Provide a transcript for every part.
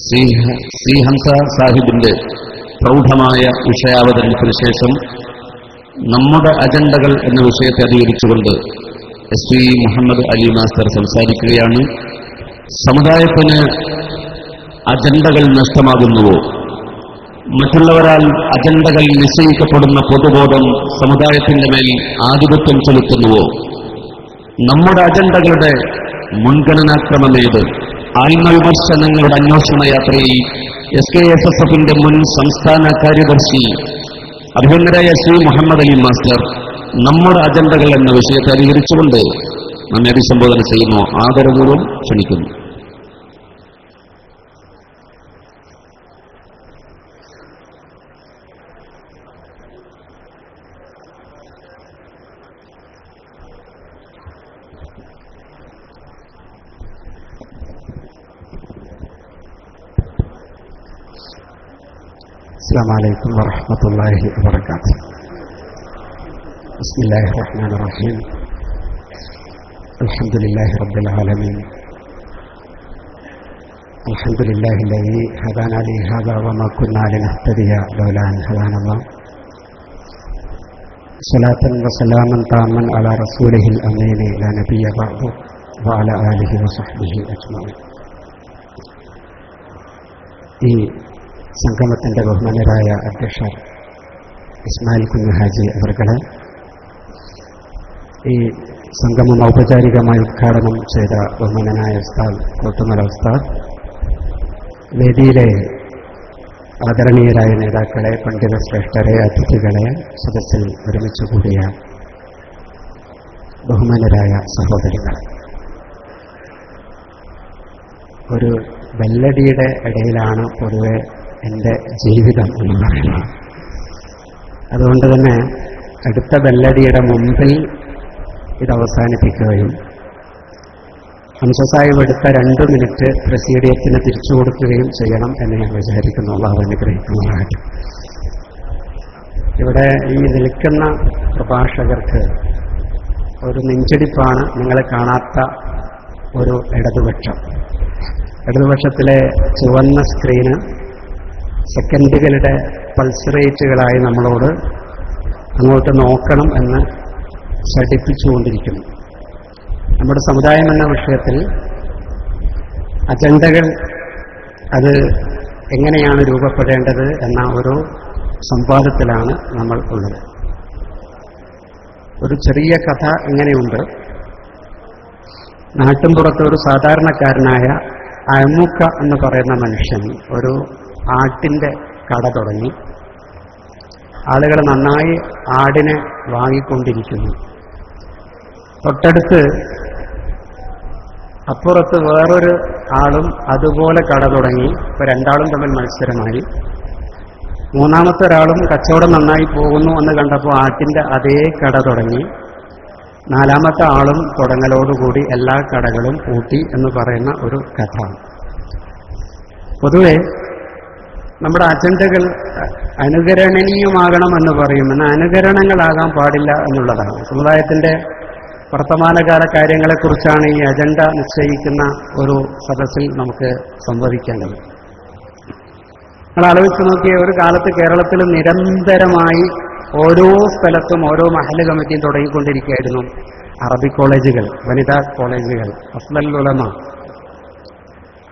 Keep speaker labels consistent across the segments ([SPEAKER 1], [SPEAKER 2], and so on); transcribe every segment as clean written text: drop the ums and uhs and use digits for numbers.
[SPEAKER 1] ശ്രീ ഹംസ സാഹിബിന്റെ പ്രൗഢമായ വിഷയാവതരണത്തിന് ശേഷം നമ്മുടെ അജണ്ടകൾ എന്ന വിഷയത്തെ അധികരിച്ചുകൊണ്ട് ശ്രീ മുഹമ്മദ് അലി മാസ്റ്റർ സംസാരിക്കുകയാണ്. സമുദായത്തിന് അജണ്ടകൾ നഷ്ടമാകുന്നുവോ, മറ്റുള്ളവരാൽ അജണ്ടകൾ നിശ്ചയിക്കപ്പെടുന്ന പൊതുബോധം സമുദായത്തിന്റെ മേൽ ആധിപത്യം ചെലുത്തുന്നുവോ, നമ്മുടെ അജണ്ടകളുടെ മുൻഗണനാക്രമമേത്? ആത്മവിമർശനങ്ങളുടെ അന്വേഷണ യാത്രയിൽ SKSSF-ന്റെ മുൻ സംസ്ഥാന കാര്യദർശി അഭിനന്ദനായ ശ്രീ മുഹമ്മദ് അലി മാസ്റ്റർ നമ്മുടെ അജണ്ടകൾ എന്ന വിഷയത്തെ അധികരിച്ചുകൊണ്ട് നമ്മെ അഭിസംബോധന ചെയ്യുന്നു. ആദരപൂർവ്വം ക്ഷണിക്കുന്നു.
[SPEAKER 2] السلام عليكم ورحمة الله وبركاته. بسم الله الرحمن الرحيم. الحمد لله رب العالمين. الحمد لله الذي هدانا لهذا وما كنا لنهتدي لولا أن هدانا الله. صلاة وسلاما تاما على رسوله الأمين لا نبي بعده وعلى آله وصحبه أجمعين. സംഗമത്തിന്റെ ബഹുമാന്യരായ അധ്യക്ഷൻ ഇസ്മായിൽ കുഞ്ഞു ഹാജി അവർകളെ, ഈ സംഗമം ഔപചാരികമായി ഉദ്ഘാടനം ചെയ്ത ബഹുമാന്യനായ ഉസ്താദ് കോട്ടുമല ഉസ്താദ്, വേദിയിലെ ആദരണീയരായ നേതാക്കളെ, പണ്ഡിത ശ്രേഷ്ഠരെ, അതിഥികളെ, സദസ്സിൽ ഒരുമിച്ച് കൂടിയ ബഹുമാന്യരായ സഹോദരികളെ, ഒരു വെല്ലടിയുടെ ഇടയിലാണ് പൊതുവെ എൻ്റെ ജീവിതം എന്ന് പറയുന്നത്. അതുകൊണ്ട് തന്നെ അടുത്ത ബെല്ലടിയുടെ മുമ്പിൽ ഇത് അവസാനിപ്പിക്കുകയും ഹംസ സാഹിബ് എടുത്ത 2 മിനിറ്റ് പ്രസീഡിയത്തിന് തിരിച്ചു കൊടുക്കുകയും ചെയ്യണം എന്ന് ഞാൻ വിചാരിക്കുന്നു. അല്ലാഹു അനുഗ്രഹിക്കുമാറാകട്ടെ. ഇവിടെ ഈ നിൽക്കുന്ന പ്രഭാഷകർക്ക് ഒരു നെഞ്ചടിപ്പാണ് നിങ്ങളെ കാണാത്ത ഒരു ഇടതുപക്ഷത്തിലെ ചുവന്ന സ്ക്രീന് സെക്കൻഡുകളുടെ പൾസ് റേറ്റുകളായി നമ്മളോട് അങ്ങോട്ട് നോക്കണം എന്ന് ശഠിപ്പിച്ചുകൊണ്ടിരിക്കുന്നു. നമ്മുടെ സമുദായം എന്ന വിഷയത്തിൽ അജണ്ടകൾ അത് എങ്ങനെയാണ് രൂപപ്പെടേണ്ടത് എന്ന ഒരു സംവാദത്തിലാണ് നമ്മൾ ഉള്ളത്. ഒരു ചെറിയ കഥ ഇങ്ങനെയുണ്ട്. നാട്ടിൻപുറത്ത് ഒരു സാധാരണക്കാരനായ അമുക്ക എന്ന് പറയുന്ന മനുഷ്യൻ ഒരു ആട്ടിന്റെ കട തുടങ്ങി. ആളുകൾ നന്നായി ആടിനെ വാങ്ങിക്കൊണ്ടിരിക്കുന്നു. തൊട്ടടുത്ത് അപ്പുറത്ത് വേറൊരു ആളും അതുപോലെ കട തുടങ്ങി. ഇപ്പൊ 2 ആളും തമ്മിൽ മത്സരമായി. 3ാമത്തെ ഒരാളും കച്ചവടം നന്നായി പോകുന്നു എന്ന് കണ്ടപ്പോൾ ആട്ടിന്റെ അതേ കട തുടങ്ങി. 4ാമത്തെ ആളും തുടങ്ങലോടുകൂടി എല്ലാ കടകളും പൂട്ടി എന്ന് പറയുന്ന ഒരു കഥ. പൊതുവെ നമ്മുടെ അജണ്ടകൾ അനുകരണീയമാകണമെന്ന് പറയും. എന്നാൽ അനുകരണങ്ങളാകാൻ പാടില്ല എന്നുള്ളതാണ്. സമുദായത്തിന്റെ വർത്തമാനകാല കാര്യങ്ങളെക്കുറിച്ചാണ് ഈ അജണ്ട നിശ്ചയിക്കുന്ന ഒരു സദസ്സിൽ നമുക്ക് സംവദിക്കേണ്ടത്. നമ്മൾ ആലോചിച്ച് നോക്കിയ ഒരു കാലത്ത് കേരളത്തിൽ നിരന്തരമായി ഓരോ സ്ഥലത്തും ഓരോ മഹല്ല് കമ്മിറ്റിയും തുടങ്ങിക്കൊണ്ടിരിക്കുകയായിരുന്നു. അറബി കോളേജുകൾ, വനിതാ കോളേജുകൾ, അഫ്ളൽ ഉലമ,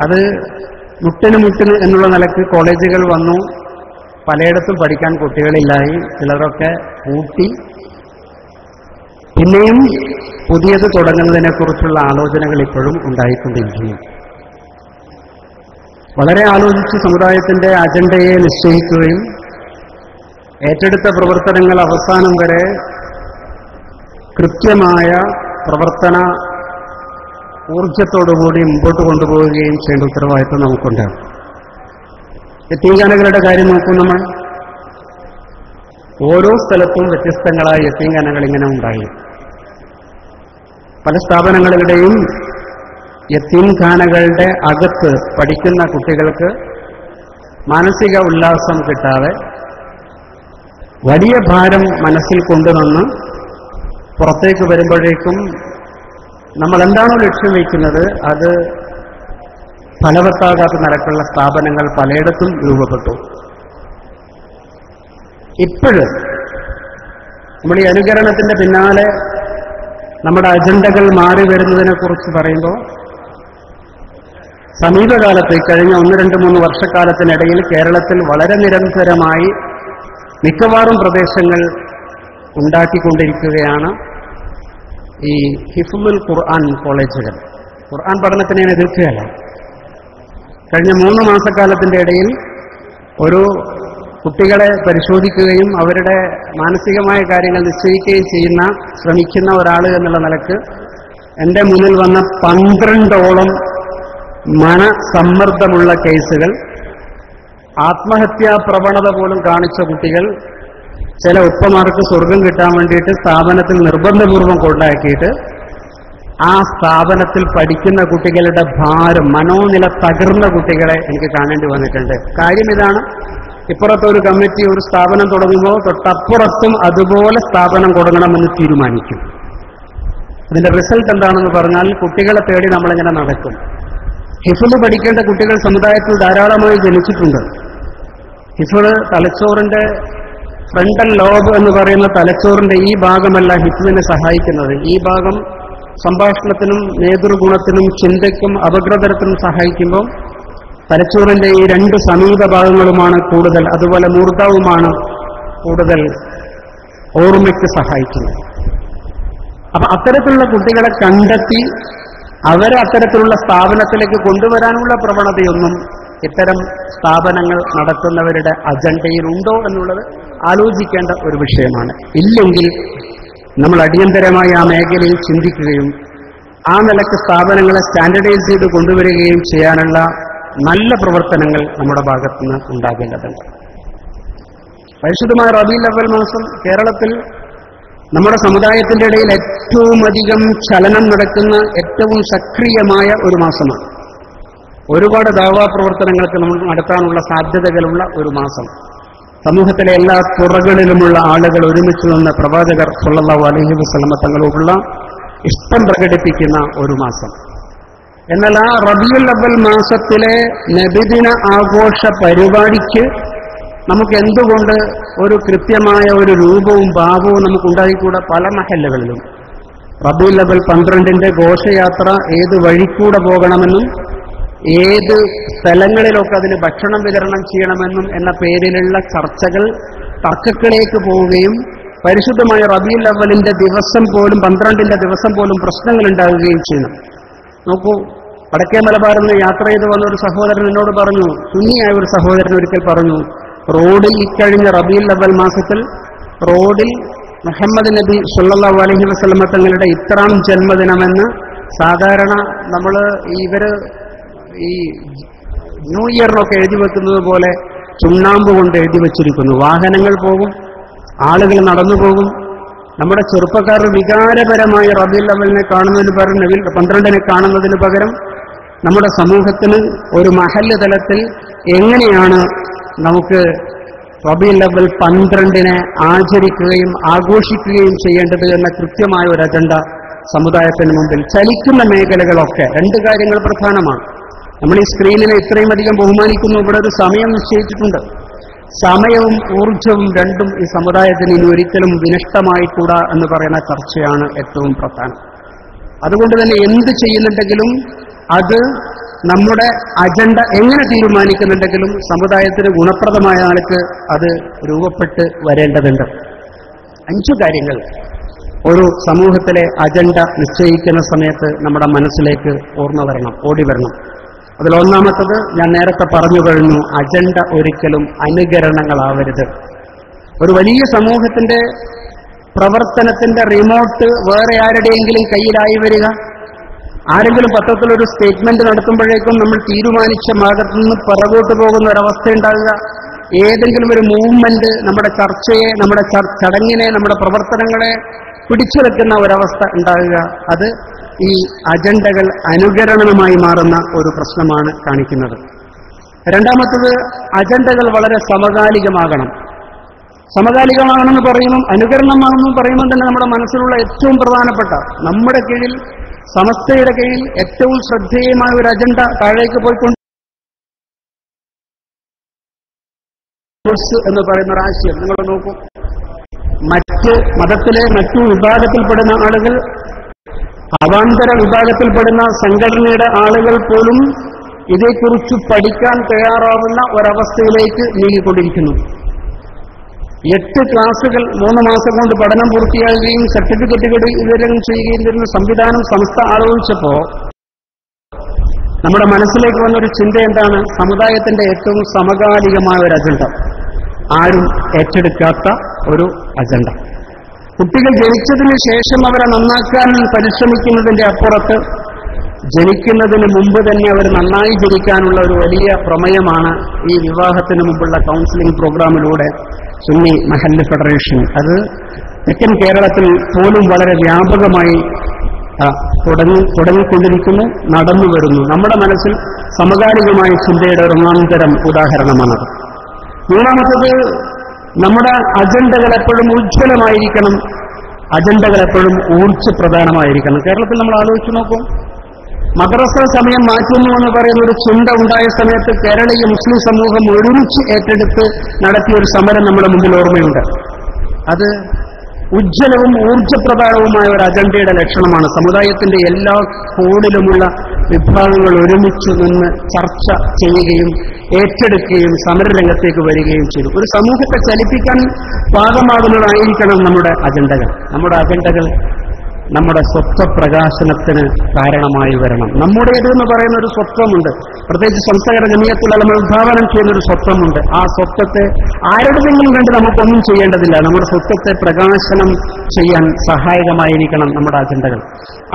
[SPEAKER 2] അത് മുട്ടിന് എന്നുള്ള നിലക്ക് കോളേജുകൾ വന്നു. പലയിടത്തും പഠിക്കാൻ കുട്ടികളില്ലായി. ചിലരൊക്കെ പൂട്ടി. പിന്നെയും പുതിയത് തുടങ്ങുന്നതിനെക്കുറിച്ചുള്ള ആലോചനകൾ ഇപ്പോഴും ഉണ്ടായിക്കൊണ്ടിരിക്കുന്നു. വളരെ ആലോചിച്ച് സമുദായത്തിന്റെ അജണ്ടയെ നിശ്ചയിക്കുകയും ഏറ്റെടുത്ത പ്രവർത്തനങ്ങൾ അവസാനം വരെ കൃത്യമായ പ്രവർത്തന ഊർജത്തോടുകൂടി മുമ്പോട്ട് കൊണ്ടുപോവുകയും ചെയ്യേണ്ട ഉത്തരവാദിത്വം നമുക്കുണ്ട്. യത്തീംഖാനകളുടെ കാര്യം നോക്കും. നമ്മൾ ഓരോ സ്ഥലത്തും വ്യത്യസ്തങ്ങളായ യത്തീംഖാനകൾ ഇങ്ങനെ ഉണ്ടായി. പല സ്ഥാപനങ്ങളുടെയും യത്തീംഖാനകളുടെ അകത്ത് പഠിക്കുന്ന കുട്ടികൾക്ക് മാനസിക ഉല്ലാസം കിട്ടാതെ വലിയ ഭാരം മനസ്സിൽ കൊണ്ടുവന്ന് പുറത്തേക്ക് വരുമ്പോഴേക്കും നമ്മൾ എന്താണോ ലക്ഷ്യം വയ്ക്കുന്നത് അത് ഫലവത്താകാത്ത നിലക്കുള്ള സ്ഥാപനങ്ങൾ പലയിടത്തും രൂപപ്പെട്ടു. ഇപ്പോഴും നമ്മൾ ഈ അനുകരണത്തിന്റെ പിന്നാലെ നമ്മുടെ അജണ്ടകൾ മാറി വരുന്നതിനെ കുറിച്ച് പറയുമ്പോൾ സമീപകാലത്ത് കഴിഞ്ഞ 1-2-3 വർഷക്കാലത്തിനിടയിൽ കേരളത്തിൽ വളരെ നിരന്തരമായി മിക്കവാറും പ്രദേശങ്ങൾ ഉണ്ടാക്കിക്കൊണ്ടിരിക്കുകയാണ് ഈ ഹിഫ്ളുൽ ഖുർആൻ കോളേജുകൾ. ഖുർആൻ പഠനത്തിനെ ഞാൻ എതിർക്കുകയല്ല. കഴിഞ്ഞ 3 മാസക്കാലത്തിന്റെ ഇടയിൽ ഒരു കുട്ടികളെ പരിശോധിക്കുകയും അവരുടെ മാനസികമായ കാര്യങ്ങൾ നിശ്ചയിക്കുകയും ശ്രമിക്കുന്ന ഒരാൾ എന്നുള്ള നിലക്ക് എൻ്റെ മുന്നിൽ വന്ന 12ഓളം മനസമ്മർദ്ദമുള്ള കേസുകൾ, ആത്മഹത്യാ പ്രവണത പോലും കാണിച്ച കുട്ടികൾ ചില ഉപ്പമാർക്ക് സ്വർഗം കിട്ടാൻ വേണ്ടിയിട്ട് സ്ഥാപനത്തിൽ നിർബന്ധപൂർവം കൊണ്ടാക്കിയിട്ട് ആ സ്ഥാപനത്തിൽ പഠിക്കുന്ന കുട്ടികളുടെ ഭാരം, മനോനില തകർന്ന കുട്ടികളെ എനിക്ക് കാണേണ്ടി വന്നിട്ടുണ്ട്. കാര്യം ഇതാണ്, ഇപ്പുറത്തൊരു കമ്മിറ്റി ഒരു സ്ഥാപനം തുടങ്ങുമ്പോൾ തൊട്ടപ്പുറത്തും അതുപോലെ സ്ഥാപനം തുടങ്ങണമെന്ന് തീരുമാനിക്കും. അതിന്റെ റിസൾട്ട് എന്താണെന്ന് പറഞ്ഞാൽ കുട്ടികളെ തേടി നമ്മളിങ്ങനെ നടക്കും. ഹിഫ്ള് പഠിക്കേണ്ട കുട്ടികൾ സമുദായത്തിൽ ധാരാളമായി ജനിച്ചിട്ടുണ്ട്. ഹിഫ്ള് തലച്ചോറിന്റെ ഫ്രണ്ടൽ ലോബ് എന്ന് പറയുന്ന തലച്ചോറിന്റെ ഈ ഭാഗമല്ല ഹിഫ്ളിനെ സഹായിക്കുന്നത്. ഈ ഭാഗം സംഭാഷണത്തിനും നേതൃഗുണത്തിനും ചിന്തയ്ക്കും അപഗ്രഥനത്തിനും സഹായിക്കുമ്പോൾ തലച്ചോറിന്റെ ഈ 2 സമീപ ഭാഗങ്ങളുമാണ് കൂടുതൽ, അതുപോലെ മൂർധാവുമാണ് കൂടുതൽ ഓർമ്മയ്ക്ക് സഹായിക്കുന്നത്. അപ്പൊ അത്തരത്തിലുള്ള കുട്ടികളെ കണ്ടെത്തി അവരെ അത്തരത്തിലുള്ള സ്ഥാപനത്തിലേക്ക് കൊണ്ടുവരാനുള്ള പ്രവണതയൊന്നും ഇത്തരം സ്ഥാപനങ്ങൾ നടത്തുന്നവരുടെ അജണ്ടയിലുണ്ടോ എന്നുള്ളത് ആലോചിക്കേണ്ട ഒരു വിഷയമാണ്. ഇല്ലെങ്കിൽ നമ്മൾ അടിയന്തരമായി ആ മേഖലയിൽ ചിന്തിക്കുകയും ആ നിലക്ക് സ്ഥാപനങ്ങളെ സ്റ്റാൻഡർഡൈസ് ചെയ്ത് കൊണ്ടുവരികയും ചെയ്യാനുള്ള നല്ല പ്രവർത്തനങ്ങൾ നമ്മുടെ ഭാഗത്തുനിന്ന് ഉണ്ടാകേണ്ടതുണ്ട്. പരിശുദ്ധമായ റബീഉൽ അവ്വൽ മാസം കേരളത്തിൽ നമ്മുടെ സമുദായത്തിന്റെ ഇടയിൽ ഏറ്റവും അധികം ചലനം നടക്കുന്ന, ഏറ്റവും സക്രിയമായ ഒരു മാസമാണ്. ഒരുപാട് ദഅവാ പ്രവർത്തനങ്ങൾക്ക് നമ്മൾ നടത്താനുള്ള സാധ്യതകളുള്ള ഒരു മാസം. സമൂഹത്തിലെ എല്ലാ തുറകളിലുമുള്ള ആളുകൾ ഒരുമിച്ച് നിന്ന് പ്രവാചകർ സ്വല്ലല്ലാഹു അലൈഹി വസല്ലം തങ്ങളോടുള്ള ഇഷ്ടം പ്രകടിപ്പിക്കുന്ന ഒരു മാസം. എന്നാൽ ആ റബീഉൽ അവ്വൽ മാസത്തിലെ നബിദിന ആഘോഷ പരിപാടിക്ക് നമുക്ക് എന്തുകൊണ്ട് ഒരു കൃത്യമായ ഒരു രൂപവും ഭാവവും നമുക്കുണ്ടായിക്കൂടെ? പല മഹല്ലുകളിലും റബീഉൽ അവ്വൽ 12ന്റെ ഘോഷയാത്ര ഏത് വഴിക്കൂടെ പോകണമെന്നും ഏത് സ്ഥലങ്ങളിലൊക്കെ അതിന് ഭക്ഷണം വിതരണം ചെയ്യണമെന്നും എന്ന പേരിലുള്ള ചർച്ചകൾ തർക്കങ്ങളിലേക്ക് പോവുകയും പരിശുദ്ധമായ റബീഉൽ അവ്വലിന്റെ ദിവസം പോലും 12ന്റെ ദിവസം പോലും പ്രശ്നങ്ങൾ ഉണ്ടാവുകയും ചെയ്യണം. നോക്കൂ, വടക്കേ മലബാറിൽ നിന്ന് യാത്ര ചെയ്ത് വന്ന ഒരു സഹോദരൻ എന്നോട് പറഞ്ഞു, സുന്നിയായ ഒരു സഹോദരൻ ഒരിക്കൽ പറഞ്ഞു, റോഡിൽ ഇക്കഴിഞ്ഞ റബീഉൽ അവ്വൽ മാസത്തിൽ റോഡിൽ മുഹമ്മദ് നബി സ്വല്ലല്ലാഹു അലൈഹി വസല്ലം തങ്ങളുടെ ഇത്രാം ജന്മദിനമെന്ന് സാധാരണ നമ്മൾ ഈ ന്യൂ ഇയറിനൊക്കെ എഴുതി വെക്കുന്നത് പോലെ ചുണ്ണാമ്പ് കൊണ്ട് എഴുതി വച്ചിരിക്കുന്നു. വാഹനങ്ങൾ പോകും, ആളുകൾ നടന്നു പോകും. നമ്മുടെ ചെറുപ്പക്കാർ വികാരപരമായി റബീഉൽ അവ്വലിനെ കാണുന്നതിന് പകരം 12നെ കാണുന്നതിന് പകരം നമ്മുടെ സമൂഹത്തിന് ഒരു മഹല്ല് തലത്തിൽ എങ്ങനെയാണ് നമുക്ക് റബീഉൽ അവ്വൽ 12നെ ആചരിക്കുകയും ആഘോഷിക്കുകയും ചെയ്യേണ്ടത് എന്ന കൃത്യമായ ഒരു അജണ്ട സമുദായത്തിന് മുമ്പിൽ ചലിക്കുന്ന മേഖലകളൊക്കെ 2 കാര്യങ്ങൾ പ്രധാനമാണ്. നമ്മൾ ഈ സ്ക്രീനിനെ ഇത്രയും അധികം ബഹുമാനിക്കുന്നു. ഇവിടെ ഒരു സമയം നിശ്ചയിച്ചിട്ടുണ്ട്. സമയവും ഊർജവും രണ്ടും ഈ സമുദായത്തിന് ഇനി ഒരിക്കലും വിനഷ്ടമായിക്കൂടാ എന്ന് പറയുന്ന ചർച്ചയാണ് ഏറ്റവും പ്രധാനം. അതുകൊണ്ട് തന്നെ എന്ത് ചെയ്യുന്നുണ്ടെങ്കിലും അത് നമ്മുടെ അജണ്ട എങ്ങനെ തീരുമാനിക്കുന്നുണ്ടെങ്കിലും സമുദായത്തിന് ഗുണപ്രദമായ നിലക്ക് അത് രൂപപ്പെട്ട് വരേണ്ടതുണ്ട്. 5 കാര്യങ്ങൾ ഒരു സമൂഹത്തിലെ അജണ്ട നിശ്ചയിക്കുന്ന സമയത്ത് നമ്മുടെ മനസ്സിലേക്ക് ഓടി വരണം. അതിലൊന്നാമത്തത് ഞാൻ നേരത്തെ പറഞ്ഞു കഴിഞ്ഞു, അജണ്ട ഒരിക്കലും അനുകരണങ്ങളാവരുത്. ഒരു വലിയ സമൂഹത്തിന്റെ പ്രവർത്തനത്തിന്റെ റിമോട്ട് വേറെ ആരുടെയെങ്കിലും കയ്യിലായി വരിക, ആരെങ്കിലും പത്രത്തിലൊരു സ്റ്റേറ്റ്മെന്റ് നടത്തുമ്പോഴേക്കും നമ്മൾ തീരുമാനിച്ച ഭാഗത്തു നിന്ന് പിറകോട്ട് പോകുന്ന ഒരവസ്ഥ ഉണ്ടാകുക, ഏതെങ്കിലും ഒരു മൂവ്മെന്റ് നമ്മുടെ ചർച്ചയെ, നമ്മുടെ ചടങ്ങിനെ, നമ്മുടെ പ്രവർത്തനങ്ങളെ പിടിച്ചു വെക്കുന്ന ഒരവസ്ഥ ഉണ്ടാകുക, അത് ഈ അജണ്ടകൾ അനുകരണമായി മാറുന്ന ഒരു പ്രശ്നമാണ് കാണിക്കുന്നത്. രണ്ടാമത്തത്, അജണ്ടകൾ വളരെ സമകാലികമാകണം. സമകാലികമാകണമെന്ന് പറയുമ്പോൾ അനുകരണമാണെന്ന് പറയുമ്പോൾ തന്നെ നമ്മുടെ മനസ്സിലുള്ള ഏറ്റവും പ്രധാനപ്പെട്ട, നമ്മുടെ കീഴിൽ സമസ്തയുടെ കീഴിൽ ഏറ്റവും ശ്രദ്ധേയമായ ഒരു അജണ്ട താഴേക്ക് പോയിക്കൊണ്ട് കോഴ്സ് എന്ന് പറയുന്ന ഒരു ആശയം നിങ്ങൾ നോക്കൂ. മറ്റ് മതത്തിലെ മറ്റു വിഭാഗത്തിൽപ്പെടുന്ന ആളുകൾ, അവാന്തര വിഭാഗത്തിൽപ്പെടുന്ന സംഘടനയുടെ ആളുകൾ പോലും ഇതേക്കുറിച്ച് പഠിക്കാൻ തയ്യാറാവുന്ന ഒരവസ്ഥയിലേക്ക് നീങ്ങിക്കൊണ്ടിരിക്കുന്നു. 8 ക്ലാസുകൾ 3 മാസം കൊണ്ട് പഠനം പൂർത്തിയാകുകയും സർട്ടിഫിക്കറ്റുകൾ വിതരണം ചെയ്യുകയും ചെയ്യുന്ന സംവിധാനം സംസ്ഥ ആലോചിച്ചപ്പോ നമ്മുടെ മനസ്സിലേക്ക് വന്നൊരു ചിന്ത എന്താണ്? സമുദായത്തിന്റെ ഏറ്റവും സമകാലികമായ ഒരു അജണ്ട, ആരും ഏറ്റെടുക്കാത്ത ഒരു അജണ്ട. കുട്ടികൾ ജനിച്ചതിന് ശേഷം അവരെ നന്നാക്കാൻ പരിശ്രമിക്കുന്നതിന്റെ അപ്പുറത്ത് ജനിക്കുന്നതിന് മുമ്പ് തന്നെ അവർ നന്നായി ജനിക്കാനുള്ള ഒരു വലിയ പ്രമേയമാണ് ഈ വിവാഹത്തിന് മുമ്പുള്ള കൗൺസിലിംഗ് പ്രോഗ്രാമിലൂടെ സുന്നി മഹല്ല് ഫെഡറേഷൻ, അത് തെക്കൻ കേരളത്തിൽ പോലും വളരെ വ്യാപകമായി തുടങ്ങിക്കൊണ്ടിരിക്കുന്നു, നടന്നു വരുന്നു. നമ്മുടെ മനസ്സിൽ സമകാലികമായ ചിന്തയുടെ ഒരു ഒന്നാന്തരം ഉദാഹരണമാണത്. മൂന്നാമത്തത്, നമ്മുടെ അജണ്ടകൾ എപ്പോഴും ഉജ്ജ്വലമായിരിക്കണം, അജണ്ടകൾ എപ്പോഴും ഊർജ്ജപ്രധാനമായിരിക്കണം. കേരളത്തിൽ നമ്മൾ ആലോചിച്ച് നോക്കും, മദ്രസ സമയം മാറ്റുന്നു എന്ന് പറയുന്ന ഒരു ചിന്ത ഉണ്ടായ സമയത്ത് കേരളീയ മുസ്ലിം സമൂഹം ഒരുമിച്ച് ഏറ്റെടുത്ത് നടത്തിയ ഒരു സമരം നമ്മുടെ മുമ്പിൽ ഓർമ്മയുണ്ട്. അത് ഉജ്ജ്വലവും ഊർജ്ജപ്രധാനവുമായ ഒരു അജണ്ടയുടെ ലക്ഷണമാണ്. സമുദായത്തിന്റെ എല്ലാ കോണിലുമുള്ള വിഭാഗങ്ങൾ ഒരുമിച്ച് നിന്ന് ചർച്ച ചെയ്യുകയും ഏറ്റെടുക്കുകയും സമരരംഗത്തേക്ക് വരികയും ചെയ്തു. ഒരു സമൂഹത്തെ ചലിപ്പിക്കാൻ പാകമാകുന്നതായിരിക്കണം നമ്മുടെ അജണ്ടകൾ. നമ്മുടെ അജണ്ടകൾ നമ്മുടെ സ്വത്വപ്രകാശനത്തിന് കാരണമായി വരണം. നമ്മുടേത് എന്ന് പറയുന്ന ഒരു സ്വത്വമുണ്ട്, പ്രത്യേകിച്ച് സംസ്ഥാന ജമിയത്തുൽ ഉലമ വിഭാവനം ചെയ്യുന്ന ഒരു സ്വത്വമുണ്ട്. ആ സ്വത്വത്തെ ആരുടെതെങ്കിലും കണ്ട് നമുക്കൊന്നും ചെയ്യേണ്ടതില്ല. നമ്മുടെ സ്വത്വത്തെ പ്രകാശനം ചെയ്യാൻ സഹായകമായിരിക്കണം നമ്മുടെ അജണ്ടകൾ.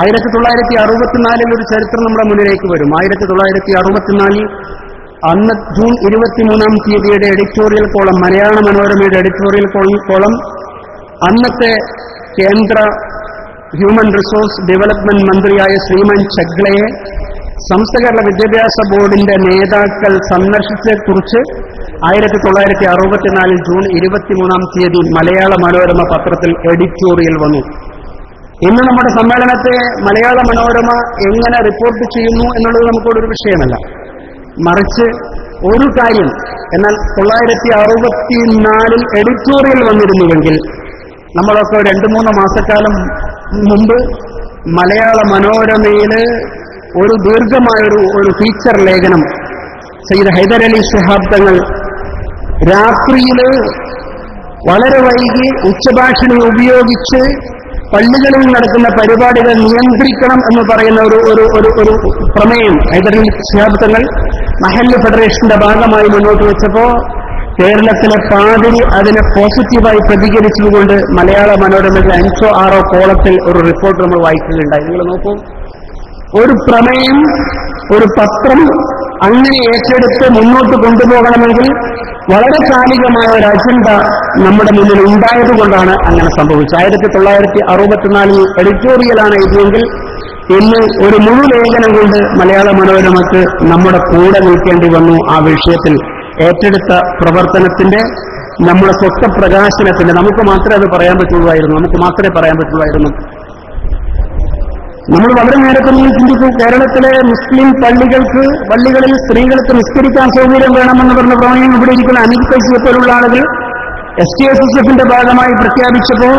[SPEAKER 2] 1964 ഒരു ചരിത്രം നമ്മുടെ മുന്നിലേക്ക് വരും. 1964 അന്ന് ജൂൺ 23-ാം തീയതിയുടെ എഡിറ്റോറിയൽ കോളം, മലയാള മനോരമയുടെ എഡിറ്റോറിയൽ കോളം അന്നത്തെ കേന്ദ്ര ഹ്യൂമൻ റിസോഴ്സ് ഡെവലപ്മെന്റ് മന്ത്രിയായ ശ്രീമാൻ ചെഗ്ലയെ സംസ്ഥാന വിദ്യാഭ്യാസ ബോർഡിന്റെ നേതാക്കൾ സന്ദർശിച്ചതിനെക്കുറിച്ച് 1964 ജൂൺ 23-ാം തീയതി മലയാള മനോരമ പത്രത്തിൽ എഡിറ്റോറിയൽ വന്നു. ഇന്ന് നമ്മുടെ സമ്മേളനത്തെ മലയാള മനോരമ എങ്ങനെ റിപ്പോർട്ട് ചെയ്യുന്നു എന്നുള്ളത് നമുക്കൊരു വിഷയമല്ല, മറിച്ച് ഒരു കാര്യം, എന്നാൽ 1964 എഡിറ്റോറിയൽ വന്നിരുന്നുവെങ്കിൽ നമ്മളൊക്കെ 2-3 മാസക്കാലം മുമ്പ് മലയാള മനോരമയിൽ ഒരു ദീർഘമായൊരു ഫീച്ചർ ലേഖനം സയ്യിദ് ഹൈദർ അലി ശിഹാബ് തങ്ങൾ രാത്രിയിൽ വളരെ വൈകി ഉച്ചഭാഷണി ഉപയോഗിച്ച് പള്ളികളിൽ നടക്കുന്ന പരിപാടികൾ നിയന്ത്രിക്കണം എന്ന് പറയുന്ന ഒരു പ്രമേയം ഹൈദർ അലി ശിഹാബ് തങ്ങൾ മഹല്ല് ഫെഡറേഷന്റെ ഭാഗമായി മുന്നോട്ട് വെച്ചപ്പോൾ കേരളത്തിലെ പാതിരി അതിനെ പോസിറ്റീവായി പ്രതികരിച്ചുകൊണ്ട് മലയാള മനോരമയിൽ 5-6 കോളത്തിൽ ഒരു റിപ്പോർട്ട് നമ്മൾ വായിക്കുകയുണ്ടായി. നിങ്ങൾ നോക്കൂ, ഒരു പ്രമേയം, ഒരു പത്രം അങ്ങനെ ഏറ്റെടുത്ത് മുന്നോട്ട് കൊണ്ടുപോകണമെങ്കിൽ വളരെ കാലികമായ ഒരു അജണ്ട നമ്മുടെ മുന്നിൽ ഉണ്ടായതുകൊണ്ടാണ് അങ്ങനെ സംഭവിച്ചത്. 1964 എഡിറ്റോറിയലാണ് ഇതെങ്കിൽ ഇന്ന് ഒരു മുഴുലേഖനം കൊണ്ട് മലയാള മനോരമയ്ക്ക് നമ്മുടെ കൂടെ നിൽക്കേണ്ടി വന്നു. ആ വിഷയത്തിൽ ഏറ്റെടുത്ത പ്രവർത്തനത്തിന്റെ, നമ്മുടെ സ്വത്വപ്രകാശനത്തിന്റെ, നമുക്ക് മാത്രമേ അത് പറയാൻ പറ്റുള്ളായിരുന്നു, നമ്മൾ വളരെ നേരത്തെ ചിന്തിച്ചു. കേരളത്തിലെ മുസ്ലിം പള്ളികളിൽ സ്ത്രീകൾക്ക് നിസ്കരിക്കാൻ സൗകര്യം വേണമെന്ന് പറഞ്ഞ പ്രമേയം ഇവിടെ ഇരിക്കുന്ന അനിൽ കൈസിയെ പോലുള്ള ആളുകൾ STSSFന്റെ ഭാഗമായി പ്രഖ്യാപിച്ചപ്പോൾ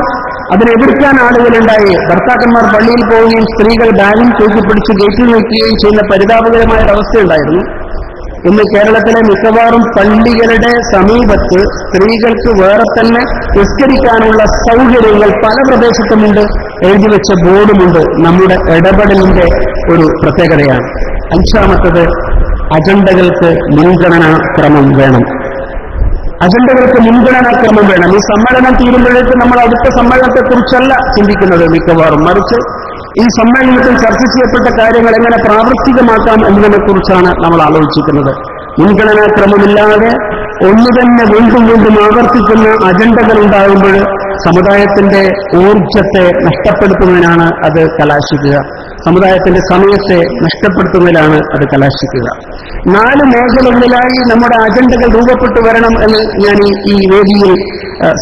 [SPEAKER 2] അതിനെതിർക്കാൻ ആളുകളുണ്ടായി. ഭർത്താക്കന്മാർ പള്ളിയിൽ പോവുകയും സ്ത്രീകൾ ബാഗിൽ തൂക്കിപ്പിടിച്ച് ഗേറ്റിൽ നിൽക്കുകയും ചെയ്യുന്ന പരിതാപകരമായ ഒരവസ്ഥയുണ്ടായിരുന്നു. ഇന്ന് കേരളത്തിലെ മിക്കവാറും പള്ളികളുടെ സമീപത്ത് സ്ത്രീകൾക്ക് വേറെ തന്നെ നിസ്കരിക്കാനുള്ള സൗകര്യങ്ങൾ പല പ്രദേശത്തുമുണ്ട്, എഴുതിവെച്ച ബോർഡുമുണ്ട്. നമ്മുടെ ഇടപെടലിന്റെ ഒരു പ്രത്യേകതയാണ്. 5-ാമത്തത്, അജണ്ടകൾക്ക് മുൻഗണനാക്രമം വേണം. ഈ സമ്മേളനം തീരുമ്പോഴേക്ക് നമ്മൾ അടുത്ത സമ്മേളനത്തെക്കുറിച്ചല്ല ചിന്തിക്കുന്നത് മിക്കവാറും, മറിച്ച് ഈ സമ്മേളനത്തിൽ ചർച്ച ചെയ്യപ്പെട്ട കാര്യങ്ങൾ എങ്ങനെ പ്രാവർത്തികമാക്കാം എന്നതിനെക്കുറിച്ചാണ് നമ്മൾ ആലോചിക്കുന്നത്. മുൻഗണനാക്രമമില്ലാതെ ഒന്നു തന്നെ വീണ്ടും ആവർത്തിക്കുന്ന അജണ്ടകൾ ഉണ്ടാകുമ്പോൾ സമുദായത്തിന്റെ ഊർജത്തെ നഷ്ടപ്പെടുത്തുന്നതിനാണ് അത് കലാശിക്കുക, സമുദായത്തിന്റെ സമയത്തെ നഷ്ടപ്പെടുത്തുന്നതിലാണ് അത് കലാശിക്കുക. 4 മേഖലകളിലായി നമ്മുടെ അജണ്ടകൾ രൂപപ്പെട്ടു വരണം എന്ന് ഞാൻ ഈ വേദിയിൽ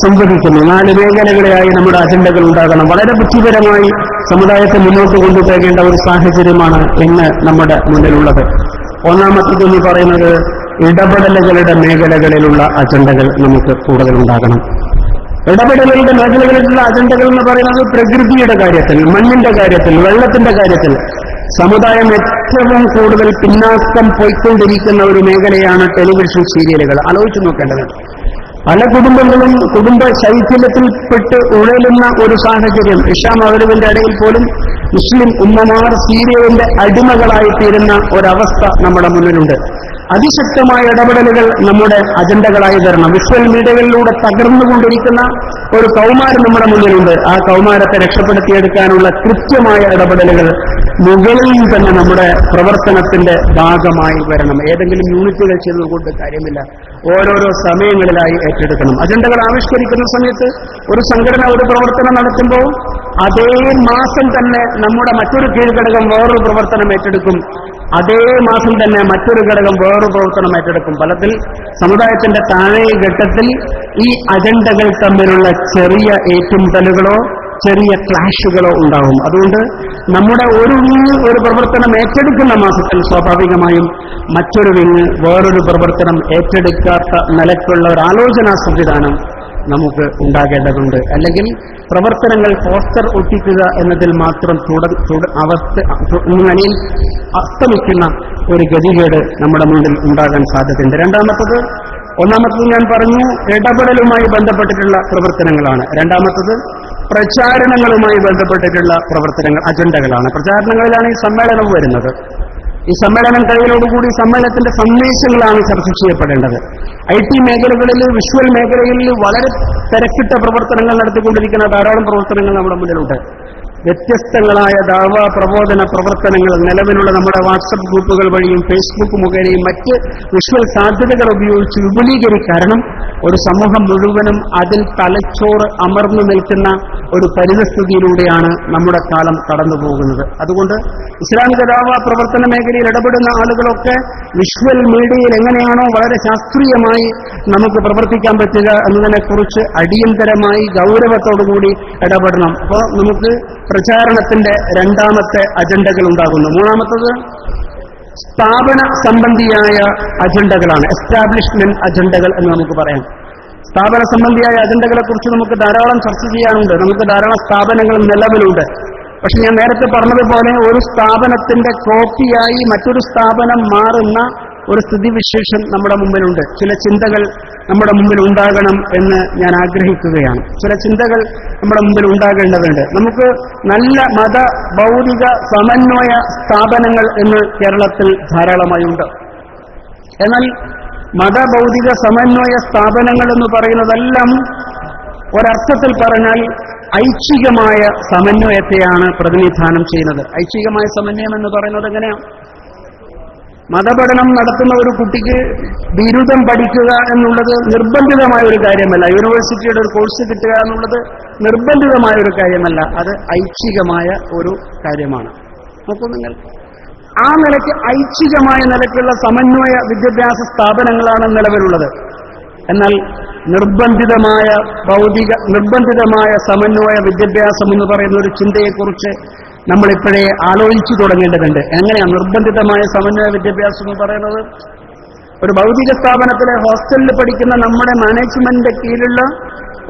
[SPEAKER 2] സംവദിക്കുന്നു. 4 മേഖലകളിലായി നമ്മുടെ അജണ്ടകൾ ഉണ്ടാകണം. വളരെ ബുദ്ധിപരമായി സമുദായത്തെ മുന്നോട്ട് കൊണ്ടുപോകേണ്ട ഒരു സാഹചര്യമാണ് ഇന്ന് നമ്മുടെ മുന്നിലുള്ളത്. ഒന്നാമത്തേതെന്ന് പറയുന്നത് ഇടപെടലുകളുടെ മേഖലകളിലുള്ള അജണ്ടകൾ നമുക്ക് കൂടുതൽ ഉണ്ടാകണം. ഇടപെടലുകളുടെ മേഖലകളിലുള്ള അജണ്ടകൾ എന്ന് പറയുന്നത് പ്രകൃതിയുടെ കാര്യത്തിൽ, മണ്ണിന്റെ കാര്യത്തിൽ, വെള്ളത്തിന്റെ കാര്യത്തിൽ സമുദായം ഏറ്റവും കൂടുതൽ പിന്നാക്കം പോയിക്കൊണ്ടിരിക്കുന്ന ഒരു മേഖലയാണ് ടെലിവിഷൻ സീരിയലുകൾ. ആലോചിച്ചു നോക്കേണ്ടതുണ്ട്. പല കുടുംബങ്ങളും കുടുംബ ശൈഥില്യത്തിൽപ്പെട്ട് ഉഴലുന്ന ഒരു സാഹചര്യം. ഇഷാ മഗ്‌രിബിന്റെ ഇടയിൽ പോലും മുസ്ലിം ഉമ്മമാർ സീരിയലിന്റെ അടിമകളായിത്തീരുന്ന ഒരവസ്ഥ നമ്മുടെ മുന്നിലുണ്ട്. അതിശക്തമായ ഇടപെടലുകൾ നമ്മുടെ അജണ്ടകളായി തരണം. വിഷ്വൽ മീഡിയകളിലൂടെ തകർന്നുകൊണ്ടിരിക്കുന്ന ഒരു കൗമാരം നമ്മുടെ മുന്നിലുണ്ട്. ആ കൗമാരത്തെ രക്ഷപ്പെടുത്തിയെടുക്കാനുള്ള കൃത്യമായ ഇടപെടലുകൾ മുകളിൽ തന്നെ നമ്മുടെ പ്രവർത്തനത്തിന്റെ ഭാഗമായി വരണം. ഏതെങ്കിലും യൂണിറ്റുകൾ ചെയ്തുകൊണ്ട് കാര്യമില്ല, ഓരോരോ സമയങ്ങളിലായി ഏറ്റെടുക്കണം. അജണ്ടകൾ ആവിഷ്കരിക്കുന്ന സമയത്ത് ഒരു സംഘടന ഒരു പ്രവർത്തനം നടത്തുമ്പോൾ അതേ മാസം തന്നെ നമ്മുടെ മറ്റൊരു കീഴ്ഘടകം വേറൊരു പ്രവർത്തനം ഏറ്റെടുക്കും. അതേ മാസം തന്നെ മറ്റൊരു ഘടകം വേറൊരു പ്രവർത്തനം ഏറ്റെടുക്കും. ഫലത്തിൽ സമുദായത്തിന്റെ താഴെ ഘട്ടത്തിൽ ഈ അജണ്ടകൾ തമ്മിലുള്ള ചെറിയ ഏറ്റുമുട്ടലുകളോ ചെറിയ ക്ലാഷുകളോ ഉണ്ടാവും. അതുകൊണ്ട് നമ്മുടെ ഒരു വിങ് ഒരു പ്രവർത്തനം ഏറ്റെടുക്കുന്ന മാസത്തിൽ സ്വാഭാവികമായും മറ്റൊരു വിങ് വേറൊരു പ്രവർത്തനം ഏറ്റെടുക്കാത്ത നിലയ്ക്കുള്ള ഒരു ആലോചനാ സംവിധാനം നമുക്ക് ഉണ്ടാകേണ്ടതുണ്ട്. അല്ലെങ്കിൽ പ്രവർത്തനങ്ങൾ പോസ്റ്റർ ഒട്ടിക്കുക എന്നതിൽ മാത്രം അസ്തമിക്കുന്ന ഒരു ഗതികേട് നമ്മുടെ മുന്നിൽ ഉണ്ടാകാൻ സാധ്യതയുണ്ട്. ഒന്നാമത്തത് ഞാൻ പറഞ്ഞു ഇടപെടലുമായി ബന്ധപ്പെട്ടിട്ടുള്ള പ്രവർത്തനങ്ങളാണ്. രണ്ടാമത്തത് പ്രചാരണങ്ങളുമായി ബന്ധപ്പെട്ടിട്ടുള്ള പ്രവർത്തനങ്ങൾ, അജണ്ടകളാണ്. പ്രചാരണങ്ങളിലാണ് ഈ സമ്മേളനം വരുന്നത്. ഈ സമ്മേളനം കഴിയലോടുകൂടി സമ്മേളനത്തിന്റെ സന്ദേശങ്ങളാണ് ചർച്ച ചെയ്യപ്പെടേണ്ടത്. IT മേഖലകളിൽ, വിഷ്വൽ മേഖലകളിൽ വളരെ തിരക്കിട്ട പ്രവർത്തനങ്ങൾ നടത്തിക്കൊണ്ടിരിക്കുന്ന ധാരാളം പ്രവർത്തനങ്ങൾ നമ്മുടെ മുന്നിലുണ്ട്. വ്യത്യസ്തങ്ങളായ ദഅ്വാ പ്രബോധന പ്രവർത്തനങ്ങൾ നിലവിലുള്ള നമ്മുടെ വാട്സപ്പ് ഗ്രൂപ്പുകൾ വഴിയും ഫേസ്ബുക്ക് മുഖേനയും മറ്റ് വിഷ്വൽ സാധ്യതകൾ ഉപയോഗിച്ച് വിപുലീകരിക്കണം. ഒരു സമൂഹം മുഴുവനും അതിൽ തലച്ചോറ് അമർന്നു നിൽക്കുന്ന ഒരു പരിതസ്ഥിതിയിലൂടെയാണ് നമ്മുടെ കാലം കടന്നുപോകുന്നത്. അതുകൊണ്ട് ഇസ്ലാമിക ദഅ്വാ പ്രവർത്തന മേഖലയിൽ ഇടപെടുന്ന ആളുകളൊക്കെ വിഷ്വൽ മീഡിയയിൽ എങ്ങനെയാണോ വളരെ ശാസ്ത്രീയമായി നമുക്ക് പ്രവർത്തിക്കാൻ പറ്റുക എന്നതിനെക്കുറിച്ച് അടിയന്തരമായി ഗൗരവത്തോടുകൂടി ഇടപെടണം. അപ്പോൾ നമുക്ക് പ്രചാരണത്തിന്റെ രണ്ടാമത്തെ അജണ്ടകൾ ഉണ്ടാകുന്നു. മൂന്നാമത്തത് സ്ഥാപന സംബന്ധിയായ അജണ്ടകളാണ്, എസ്റ്റാബ്ലിഷ്മെന്റ് അജണ്ടകൾ എന്ന് നമുക്ക് പറയാം. സ്ഥാപന സംബന്ധിയായ അജണ്ടകളെ കുറിച്ച് നമുക്ക് ധാരാളം ചർച്ച ചെയ്യാനുണ്ട്. നമുക്ക് ധാരാളം സ്ഥാപനങ്ങൾ നിലവിലുണ്ട്. പക്ഷെ ഞാൻ നേരത്തെ പറഞ്ഞതുപോലെ ഒരു സ്ഥാപനത്തിന്റെ കോപ്പിയായി മറ്റൊരു സ്ഥാപനം മാറുന്ന ഒരു സ്ഥിതിവിശേഷം നമ്മുടെ മുമ്പിലുണ്ട്. ചില ചിന്തകൾ നമ്മുടെ മുമ്പിൽ ഉണ്ടാകണം എന്ന് ഞാൻ ആഗ്രഹിക്കുകയാണ്. ചില ചിന്തകൾ നമ്മുടെ മുമ്പിൽ ഉണ്ടാകേണ്ടതുണ്ട്. നമുക്ക് നല്ല മത ഭൗതിക സമന്വയ സ്ഥാപനങ്ങൾ എന്ന് കേരളത്തിൽ ധാരാളമായി ഉണ്ട്. എന്നാൽ മതഭൗതിക സമന്വയ സ്ഥാപനങ്ങൾ എന്ന് പറയുന്നതെല്ലാം ഒരർത്ഥത്തിൽ പറഞ്ഞാൽ ഐച്ഛികമായ സമന്വയത്തെയാണ് പ്രതിനിധാനം ചെയ്യുന്നത്. ഐച്ഛികമായ സമന്വയം എന്ന് പറയുന്നത് എങ്ങനെയാണ്? മതപഠനം നടത്തുന്ന ഒരു കുട്ടിക്ക് ബിരുദം പഠിക്കുക എന്നുള്ളത് നിർബന്ധിതമായ ഒരു കാര്യമല്ല. യൂണിവേഴ്സിറ്റിയുടെ ഒരു കോഴ്സ് കിട്ടുക എന്നുള്ളത് നിർബന്ധിതമായ ഒരു കാര്യമല്ല. അത് ഐച്ഛികമായ ഒരു കാര്യമാണ്. നോക്കൂ നിങ്ങൾ, ആ നിലയ്ക്ക് ഐച്ഛികമായ നിലയ്ക്കുള്ള സമന്വയ വിദ്യാഭ്യാസ സ്ഥാപനങ്ങളാണ് നിലവിലുള്ളത്. എന്നാൽ നിർബന്ധിതമായ സമന്വയ വിദ്യാഭ്യാസം എന്ന് പറയുന്ന ഒരു ചിന്തയെക്കുറിച്ച് നമ്മളിപ്പോഴേ ആലോചിച്ചു തുടങ്ങേണ്ടതുണ്ട്. എങ്ങനെയാണ് നിർബന്ധിതമായ സമന്വയ വിദ്യാഭ്യാസം എന്ന് പറയുന്നത്? ഒരു ഭൗതിക സ്ഥാപനത്തിലെ ഹോസ്റ്റലിൽ പഠിക്കുന്ന നമ്മുടെ മാനേജ്മെന്റിന്റെ കീഴിലുള്ള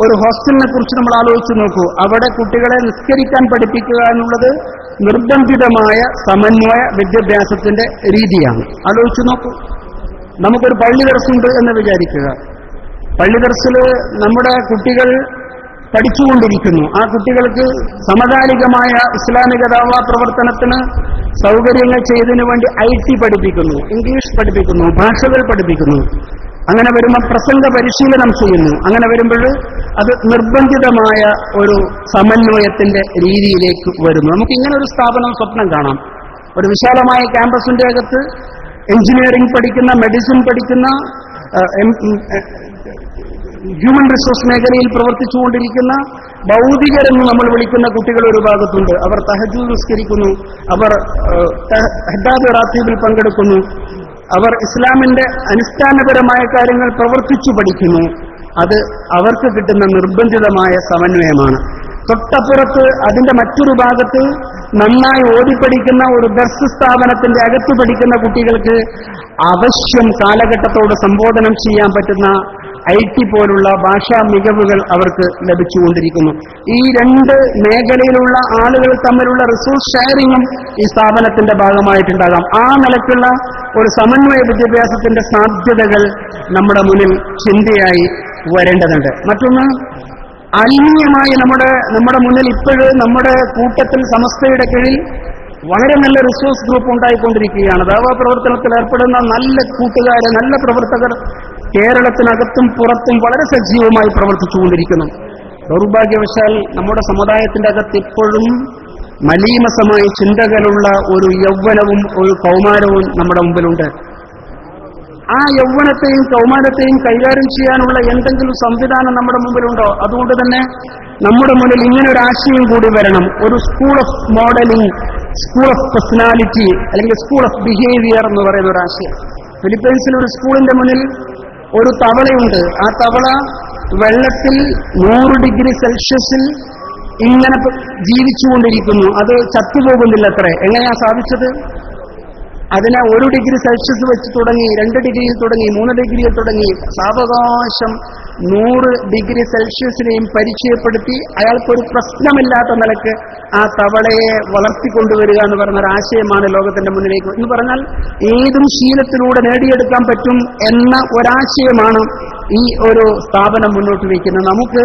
[SPEAKER 2] ഒരു ഹോസ്റ്റലിനെ കുറിച്ച് നമ്മൾ ആലോചിച്ച് നോക്കൂ. അവിടെ കുട്ടികളെ നിസ്കരിക്കാൻ പഠിപ്പിക്കുക എന്നുള്ളത് നിർബന്ധിതമായ സമന്വയ വിദ്യാഭ്യാസത്തിന്റെ രീതിയാണ്. ആലോചിച്ചു നോക്കൂ. നമുക്കൊരു പള്ളി ദർസുണ്ട് എന്ന് വിചാരിക്കുക. പള്ളി ദർസിൽ നമ്മുടെ കുട്ടികൾ പഠിച്ചുകൊണ്ടിരിക്കുന്നു. ആ കുട്ടികൾക്ക് സമകാലികമായ ഇസ്ലാമിക ദഅ്വാ പ്രവർത്തനത്തിന് സൗകര്യങ്ങൾ ചെയ്തതിനു വേണ്ടി IT പഠിപ്പിക്കുന്നു, ഇംഗ്ലീഷ് പഠിപ്പിക്കുന്നു, ഭാഷകൾ പഠിപ്പിക്കുന്നു. അങ്ങനെ വരുമ്പോൾ പ്രസംഗ പരിശീലനം ചെയ്യുന്നു. അങ്ങനെ വരുമ്പോൾ അത് നിർബന്ധിതമായ ഒരു സമന്വയത്തിന്റെ രീതിയിലേക്ക് വരുന്നു. നമുക്ക് ഇങ്ങനെ ഒരു സ്ഥാപനം സ്വപ്നം കാണാം. ഒരു വിശാലമായ ക്യാമ്പസിന്റെ അകത്ത് എഞ്ചിനീയറിംഗ് പഠിക്കുന്ന, മെഡിസിൻ പഠിക്കുന്ന, ഹ്യൂമൻ റിസോഴ്സ് മേഖലയിൽ പ്രവർത്തിച്ചുകൊണ്ടിരിക്കുന്ന ഭൗതികരെന്ന് നമ്മൾ വിളിക്കുന്ന കുട്ടികൾ ഒരു ഭാഗത്തുണ്ട്. അവർ തഹജ്ജുദ് നിസ്കരിക്കുന്നു, അവർ ഹദ്ദാദ് റാത്തീബിൽ പങ്കെടുക്കുന്നു, അവർ ഇസ്ലാമിന്റെ അടിസ്ഥാനപരമായ കാര്യങ്ങൾ പ്രവർത്തിച്ചു പഠിക്കുന്നു. അത് അവർക്ക് കിട്ടുന്ന നിർബന്ധിതമായ സമന്വയമാണ്. തൊട്ടപ്പുറത്ത് അതിന്റെ മറ്റൊരു ഭാഗത്ത് നന്നായി ഓതിപ്പടിക്കുന്ന ഒരു ദർസ് സ്ഥാപനത്തിന്റെ അകത്ത് പഠിക്കുന്ന കുട്ടികൾക്ക് അവശ്യം കാലഘട്ടത്തോട് സംബോധനം ചെയ്യാൻ പറ്റുന്ന IT പോലുള്ള ഭാഷാ മികവുകൾ അവർക്ക് ലഭിച്ചുകൊണ്ടിരിക്കുന്നു. ഈ രണ്ട് മേഖലയിലുള്ള ആളുകൾ തമ്മിലുള്ള റിസോഴ്സ് ഷെയറിങ്ങും ഈ സ്ഥാപനത്തിന്റെ ഭാഗമായിട്ടുണ്ടാകാം. ആ നിലക്കുള്ള ഒരു സമന്വയ വിദ്യാഭ്യാസത്തിന്റെ സാധ്യതകൾ നമ്മുടെ മുന്നിൽ ചിന്തയായി വരേണ്ടതുണ്ട്. മറ്റൊന്ന്, ആത്മീയമായി നമ്മുടെ മുന്നിൽ ഇപ്പോഴും നമ്മുടെ കൂട്ടത്തിൽ സമസ്തയുടെ കീഴിൽ വളരെ നല്ല റിസോഴ്സ് ഗ്രൂപ്പ് ഉണ്ടായിക്കൊണ്ടിരിക്കുകയാണ്. ദാവാ പ്രവർത്തനത്തിൽ ഏർപ്പെടുന്ന നല്ല കൂട്ടുകാര്, നല്ല പ്രവർത്തകർ കേരളത്തിനകത്തും പുറത്തും വളരെ സജീവമായി പ്രവർത്തിച്ചുകൊണ്ടിരിക്കുന്നു. ദൗർഭാഗ്യവശാൽ നമ്മുടെ സമുദായത്തിന്റെ അകത്ത് ഇപ്പോഴും മലീമസമായ ചിന്തകളുള്ള ഒരു യൗവനവും ഒരു കൗമാരവും നമ്മുടെ മുമ്പിലുണ്ട്. ആ യൗവനത്തെയും കൗമാരത്തെയും കൈകാര്യം ചെയ്യാനുള്ള എന്തെങ്കിലും സംവിധാനം നമ്മുടെ മുമ്പിലുണ്ടോ? അതുകൊണ്ട് തന്നെ നമ്മുടെ മുന്നിൽ ഇങ്ങനെ ഒരു ആശയം കൂടി വരണം. ഒരു school of modelling, school of personality, അല്ലെങ്കിൽ സ്കൂൾ ഓഫ് ബിഹേവിയർ എന്ന് പറയുന്ന ഒരു ആശയം. ഫിലിപ്പൈൻസിൽ ഒരു സ്കൂളിന്റെ മുന്നിൽ ഒരു തവളയുണ്ട്. ആ തവള വെള്ളത്തിൽ 100 ഡിഗ്രി സെൽഷ്യസിൽ ഇങ്ങനെ ജീവിച്ചുകൊണ്ടിരിക്കുന്നു. അത് ചത്തുപോകുന്നില്ലത്രേ. എങ്ങനെയാ സാധിച്ചത്? അതിനെ 1 ഡിഗ്രി സെൽഷ്യസ് വെച്ച് തുടങ്ങി, 2 ഡിഗ്രിയിൽ തുടങ്ങി, 3 ഡിഗ്രിയിൽ തുടങ്ങി, സാവകാശം 100 ഡിഗ്രി സെൽഷ്യസിനെയും പരിചയപ്പെടുത്തി അയാൾക്കൊരു പ്രശ്നമില്ലാത്ത നിലക്ക് ആ തവളയെ വളർത്തിക്കൊണ്ടുവരിക എന്ന് പറയുന്ന ഒരു ആശയമാണ് ലോകത്തിന്റെ മുന്നിലേക്ക്. എന്ന് പറഞ്ഞാൽ ഏതും ശീലത്തിലൂടെ നേടിയെടുക്കാൻ പറ്റും എന്ന ഒരാശയമാണ് ഈ ഒരു സ്ഥാപനം മുന്നോട്ട് വയ്ക്കുന്നത്. നമുക്ക്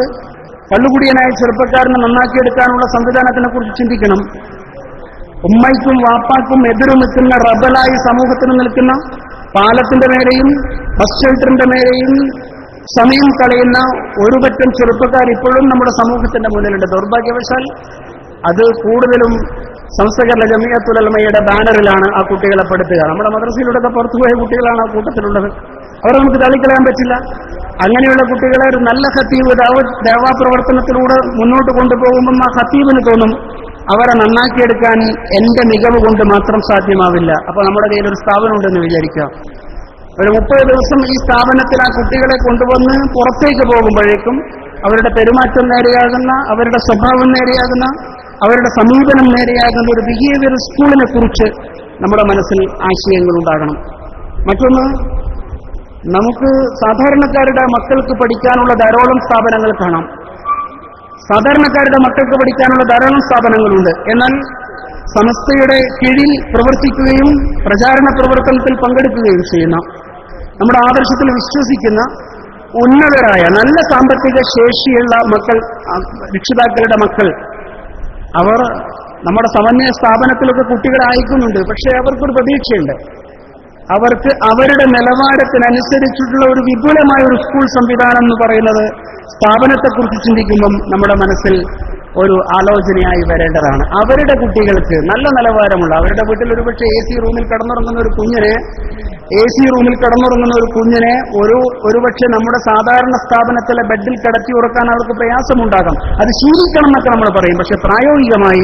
[SPEAKER 2] കള്ളുകുടിയനായ ചെറുപ്പക്കാരനെ നന്നാക്കിയെടുക്കാനുള്ള സംവിധാനത്തിനെ കുറിച്ച് ചിന്തിക്കണം. ഉമ്മയ്ക്കും വാപ്പാക്കും എതിരു നിൽക്കുന്ന റബലായി സമൂഹത്തിന് നിൽക്കുന്ന, പാലത്തിന്റെ മേലെയും ബസ് ഷെൽട്ടറിന്റെ മേലെയും സമയം കളയുന്ന ഒരു പറ്റം ചെറുപ്പക്കാർ ഇപ്പോഴും നമ്മുടെ സമൂഹത്തിന്റെ മുന്നിലുണ്ട്. ദൗർഭാഗ്യവശാൽ അത് കൂടുതലും സംസ്ഥകരണ ജമിയത്തുൽ ഉലമയുടെ ബാനറിലാണ് ആ കുട്ടികളെ പെടുത്തുക. നമ്മുടെ മദ്രസയിലൂടെ പുറത്തുപോയ കുട്ടികളാണ് ആ കൂട്ടത്തിലുള്ളത്. അവരെ നമുക്ക് തള്ളിക്കളയാൻ പറ്റില്ല. അങ്ങനെയുള്ള കുട്ടികളെ ഒരു നല്ല ഖത്തീബ് ദേവാ പ്രവർത്തനത്തിലൂടെ മുന്നോട്ട് കൊണ്ടുപോകുമ്പോൾ ആ ഖത്തീബിന് തോന്നും അവരെ നന്നാക്കിയെടുക്കാൻ എന്റെ മികവ് കൊണ്ട് മാത്രം സാധ്യമാവില്ല. അപ്പൊ നമ്മുടെ കയ്യിൽ ഒരു സ്ഥാപനം ഉണ്ടെന്ന് വിചാരിക്കാം. ഒരു 30 ദിവസം ഈ സ്ഥാപനത്തിൽ ആ കുട്ടികളെ കൊണ്ടുവന്ന് പുറത്തേക്ക് പോകുമ്പോഴേക്കും അവരുടെ പെരുമാറ്റം നേരെയാകുന്ന, അവരുടെ സ്വഭാവം നേരെയാകുന്ന, അവരുടെ സമീപനം നേരെയാകുന്ന ഒരു ബിഹേവിയർ സ്കൂളിനെ കുറിച്ച് നമ്മുടെ മനസ്സിൽ ആശയങ്ങൾ ഉണ്ടാകണം. മറ്റൊന്ന്, നമുക്ക് സാധാരണക്കാരുടെ മക്കൾക്ക് പഠിക്കാനുള്ള ധാരാളം സ്ഥാപനങ്ങൾ കാണാം. സാധാരണക്കാരുടെ മക്കൾക്ക് പഠിക്കാനുള്ള ധാരാളം സ്ഥാപനങ്ങളുണ്ട്. എന്നാൽ സമസ്തയുടെ കീഴിൽ പ്രവർത്തിക്കുകയും പ്രചാരണ പ്രവർത്തനത്തിൽ പങ്കെടുക്കുകയും ചെയ്യുന്ന, നമ്മുടെ ആദർശത്തിൽ വിശ്വസിക്കുന്ന ഉന്നതരായ നല്ല സാമ്പത്തിക ശേഷിയുള്ള മക്കൾ, രക്ഷിതാക്കളുടെ മക്കൾ, അവർ നമ്മുടെ സമന്വയ സ്ഥാപനത്തിലൊക്കെ കുട്ടികളെ അയക്കുന്നുണ്ട്. പക്ഷേ അവർക്കൊരു പ്രതീക്ഷയുണ്ട്. അവർക്ക് അവരുടെ നിലവാരത്തിനനുസരിച്ചിട്ടുള്ള ഒരു വിപുലമായ ഒരു സ്കൂൾ സംവിധാനം എന്ന് പറയുന്നത് സ്ഥാപനത്തെക്കുറിച്ച് ചിന്തിക്കുമ്പം നമ്മുടെ മനസ്സിൽ ഒരു ആലോചനയായി വരേണ്ടതാണ്. അവരുടെ കുട്ടികൾക്ക് നല്ല നിലവാരമുള്ള, അവരുടെ വീട്ടിൽ ഒരുപക്ഷെ AC റൂമിൽ കിടന്നുറങ്ങുന്ന ഒരു കുഞ്ഞിനെ ഒരുപക്ഷെ നമ്മുടെ സാധാരണ സ്ഥാപനത്തിലെ ബെഡിൽ കിടത്തി ഉറക്കാൻ അവർക്ക് പ്രയാസമുണ്ടാകാം. അത് ശീലിക്കണം എന്നൊക്കെ നമ്മൾ പറയും. പക്ഷെ പ്രായോഗികമായി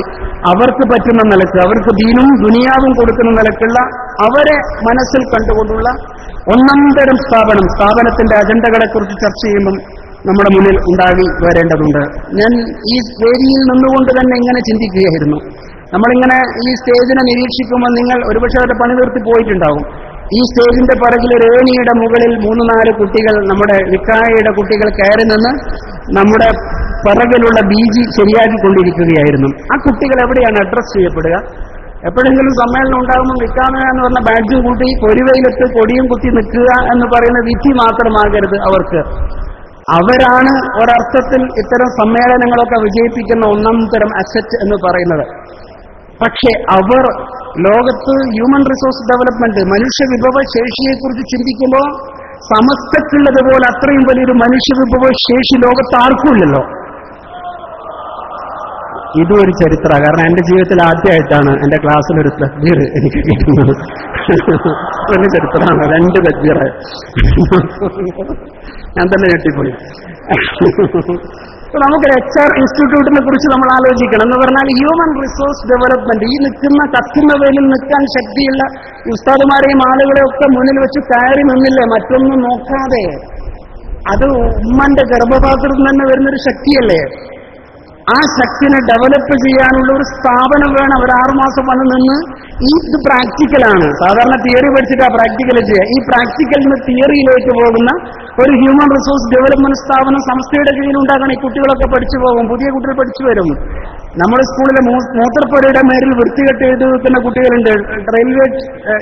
[SPEAKER 2] അവർക്ക് പറ്റുന്ന നിലക്ക്, അവർക്ക് ദീനും ദുനിയാവും കൊടുക്കുന്ന നിലക്കുള്ള, അവരെ മനസ്സിൽ കണ്ടുകൊണ്ടുള്ള ഒന്നാം തരം സ്ഥാപനത്തിന്റെ അജണ്ടകളെക്കുറിച്ച് ചർച്ച ചെയ്യുമ്പം നമ്മുടെ മുന്നിൽ ഉണ്ടാകി വരേണ്ടതുണ്ട്. ഞാൻ ഈ വേദിയിൽ നിന്നുകൊണ്ട് തന്നെ ഇങ്ങനെ ചിന്തിക്കുകയായിരുന്നു. നമ്മളിങ്ങനെ ഈ സ്റ്റേജിനെ നിരീക്ഷിക്കുമ്പോൾ നിങ്ങൾ ഒരുപക്ഷെ അവരുടെ പണി നിർത്തി പോയിട്ടുണ്ടാകും. ഈ സ്റ്റേജിന്റെ പിറകിൽ രേണിയുടെ മുകളിൽ 3-4 കുട്ടികൾ, നമ്മുടെ വിക്കായയുടെ കുട്ടികൾ കയറി നിന്ന് നമ്മുടെ പിറകിലുള്ള ബീജി ശരിയാക്കിക്കൊണ്ടിരിക്കുകയായിരുന്നു. ആ കുട്ടികൾ എവിടെയാണ് അഡ്രസ് ചെയ്യപ്പെടുക? എപ്പോഴെങ്കിലും സമ്മേളനം ഉണ്ടാകുമ്പോൾ വിക്കാമ എന്ന് പറഞ്ഞ ബാഡ്ജും കൂട്ടി പൊരിവയിലെത്ത് കൊടിയും കുത്തി നിൽക്കുക എന്ന് പറയുന്ന വിധി മാത്രമാകരുത് അവർക്ക്. അവരാണ് ഒരർത്ഥത്തിൽ ഇത്തരം സമ്മേളനങ്ങളൊക്കെ വിജയിപ്പിക്കുന്ന ഒന്നാം തരം അസറ്റ് എന്ന് പറയുന്നത്. പക്ഷെ അവർ ലോകത്ത് ഹ്യൂമൻ റിസോഴ്സ് ഡെവലപ്മെന്റ്, മനുഷ്യ വിഭവ ശേഷിയെക്കുറിച്ച് ചിന്തിക്കുമ്പോൾ സമസ്തക്കുള്ളതുപോലെ അത്രയും വലിയൊരു മനുഷ്യ വിഭവ ശേഷി ലോകത്ത് ആർക്കുമില്ലല്ലോ. ഇതും ഒരു ചരിത്രമാണ്. കാരണം എന്റെ ജീവിതത്തിൽ ആദ്യമായിട്ടാണ് എന്റെ ക്ലാസ്സിലൊരു തക്ബീർ എനിക്ക് കിട്ടുന്നത്. ഒരു ചരിത്രമാണ്. 2 തക്ബീർ ഞാൻ തന്നെ ഞെട്ടിപ്പോയി. നമുക്കൊരു HR ഇൻസ്റ്റിറ്റ്യൂട്ടിനെ കുറിച്ച് നമ്മൾ ആലോചിക്കണം. എന്ന് പറഞ്ഞാൽ ഹ്യൂമൻ റിസോഴ്സ് ഡെവലപ്മെന്റ്, ഈ നിൽക്കുന്ന കത്തുന്ന വേലിൽ നിൽക്കാൻ ശക്തിയുള്ള ഉസ്താദുമാരെയും ആളുകളെയും ഒക്കെ മുന്നിൽ വെച്ച് കയറി നിന്നില്ലേ, മറ്റൊന്നും നോക്കാതെ. അത് ഉമ്മന്റെ ഗർഭപാത്രത്തിൽ തന്നെ വരുന്നൊരു ശക്തിയല്ലേ. ആ ശക്തിനെ ഡെവലപ്പ് ചെയ്യാനുള്ള ഒരു സ്ഥാപനം വേണം. ഒരു 6 മാസം വന്ന് നിന്ന് ഇത് പ്രാക്ടിക്കലാണ്. സാധാരണ തിയറി പഠിച്ചിട്ട് ആ പ്രാക്ടിക്കൽ ചെയ്യുക. ഈ പ്രാക്ടിക്കലിൽ നിന്ന് തിയറിയിലേക്ക് പോകുന്ന ഒരു ഹ്യൂമൻ റിസോഴ്സ് ഡെവലപ്മെന്റ് സ്ഥാപനം സംസ്ഥയുടെ കീഴിൽ ഉണ്ടാകണം. ഈ കുട്ടികളൊക്കെ പഠിച്ചു പോകും, പുതിയ കുട്ടികൾ പഠിച്ചു വരും. നമ്മുടെ സ്കൂളിലെ മൂത്രപ്പുരയുടെ മേലിൽ വൃത്തികെട്ട് എഴുതി വെക്കുന്ന കുട്ടികളുണ്ട്. റെയിൽവേ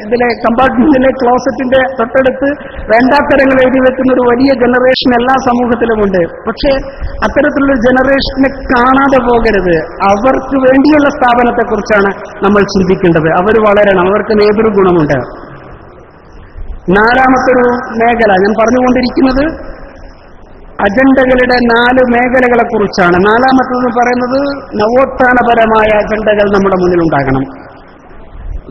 [SPEAKER 2] ഇതിലെ കമ്പാർട്ട്മെന്റിലെ ക്ലോസറ്റിന്റെ തൊട്ടടുത്ത് വേണ്ടാത്തരങ്ങൾ എഴുതി വെക്കുന്ന ഒരു വലിയ ജനറേഷൻ എല്ലാ സമൂഹത്തിലുമുണ്ട്. പക്ഷേ അത്തരത്തിലുള്ള ജനറേഷനെ കാണാതെ പോകരുത്. അവർക്ക് വേണ്ടിയുള്ള സ്ഥാപനത്തെക്കുറിച്ചാണ് നമ്മൾ ചിന്തിക്കേണ്ടത്. അവർ വളരണം, അവർക്ക് നേതൃഗുണമുണ്ട്. 4ാമത്തൊരു മേഖല ഞാൻ പറഞ്ഞുകൊണ്ടിരിക്കുന്നത് അജണ്ടകളുടെ 4 മേഖലകളെ കുറിച്ചാണ്. 4ാമത്തെന്ന് പറയുന്നത് നവോത്ഥാനപരമായ അജണ്ടകൾ നമ്മുടെ മുന്നിലുണ്ടാകണം.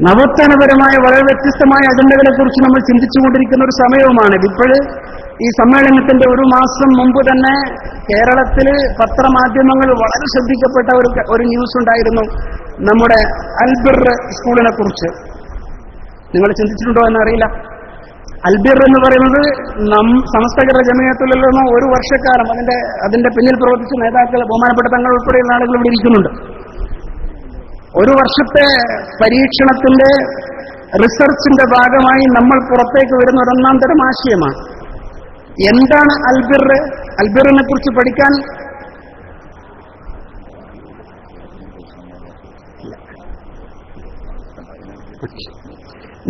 [SPEAKER 2] നവോത്ഥാനപരമായ വളരെ വ്യത്യസ്തമായ അജണ്ടകളെ കുറിച്ച് നമ്മൾ ചിന്തിച്ചുകൊണ്ടിരിക്കുന്ന ഒരു സമയവുമാണ്. ഇപ്പോൾ ഈ സമ്മേളനത്തിന്റെ 1 മാസം മുമ്പ് തന്നെ കേരളത്തിൽ പത്രമാധ്യമങ്ങൾ വളരെ ശ്രദ്ധിക്കപ്പെട്ട ഒരു ന്യൂസ് ഉണ്ടായിരുന്നു, നമ്മുടെ അൽബിർ സ്കൂളിനെ കുറിച്ച്. നിങ്ങൾ ചിന്തിച്ചിട്ടുണ്ടോ എന്നറിയില്ല. അൽബിർ എന്ന് പറയുന്നത് സമസ്ത കേരള ജമിയത്തുൽ ഉലമ 1 വർഷക്കാലം അതിന്റെ പിന്നിൽ പ്രവർത്തിച്ച നേതാക്കൾ, ബഹുമാനപ്പെട്ട തങ്ങൾ ഉൾപ്പെടെയുള്ള ആളുകൾ ഇവിടെ ഇരിക്കുന്നുണ്ട്. 1 വർഷത്തെ പരീക്ഷണത്തിന്റെ റിസർച്ചിന്റെ ഭാഗമായി നമ്മൾ പുറത്തേക്ക് വരുന്ന ഒരു 1-ാം തരം ആശയമാണ്. എന്താണ് അൽബിർ? അൽബിറിനെ കുറിച്ച് പഠിക്കാൻ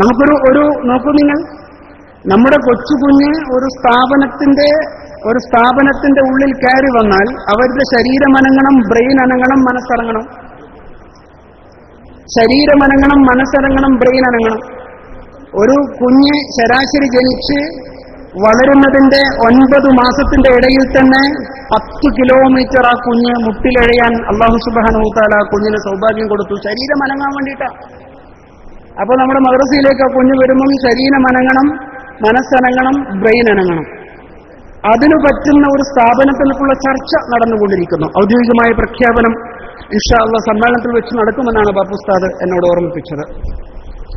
[SPEAKER 2] നമുക്കൊരു നോക്കൂ നിങ്ങൾ, നമ്മുടെ കൊച്ചുകുഞ്ഞ് ഒരു സ്ഥാപനത്തിന്റെ ഉള്ളിൽ കയറി വന്നാൽ അവരുടെ ശരീരമനങ്ങണം, ബ്രെയിൻ അനങ്ങണം, മനസ്സറങ്ങണം. ശരീരമനങ്ങണം, മനസ്സറങ്ങണം, ബ്രെയിൻ അനങ്ങണം. ഒരു കുഞ്ഞ് ശരാശരി ജനിച്ച് വളരുന്നതിന്റെ 9 മാസത്തിന്റെ ഇടയിൽ തന്നെ 10 കിലോമീറ്റർ ആ കുഞ്ഞ് മുട്ടിലെഴയാൻ അല്ലാഹു സുബ്ഹാനഹു തആല ആ കുഞ്ഞിന് സൗഭാഗ്യം കൊടുത്തു, ശരീരം അനങ്ങാൻ വേണ്ടിയിട്ടാണ്. അപ്പൊ നമ്മുടെ മദ്രസയിലേക്ക് ആ കുഞ്ഞ് വരുമ്പം ശരീരം അനങ്ങണം, മനസ്സനങ്ങണം, ബ്രെയിൻ അനങ്ങണം. അതിനു പറ്റുന്ന ഒരു സ്ഥാപനത്തിലേക്കുള്ള ചർച്ച നടന്നുകൊണ്ടിരിക്കുന്നു. ഔദ്യോഗികമായ പ്രഖ്യാപനം ഇൻഷാ അല്ലാഹ് സമ്മേളനത്തിൽ വെച്ച് നടക്കുമെന്നാണ് ബാപ്പു ഉസ്താദ് എന്നോട് ഓർമ്മിപ്പിച്ചത്.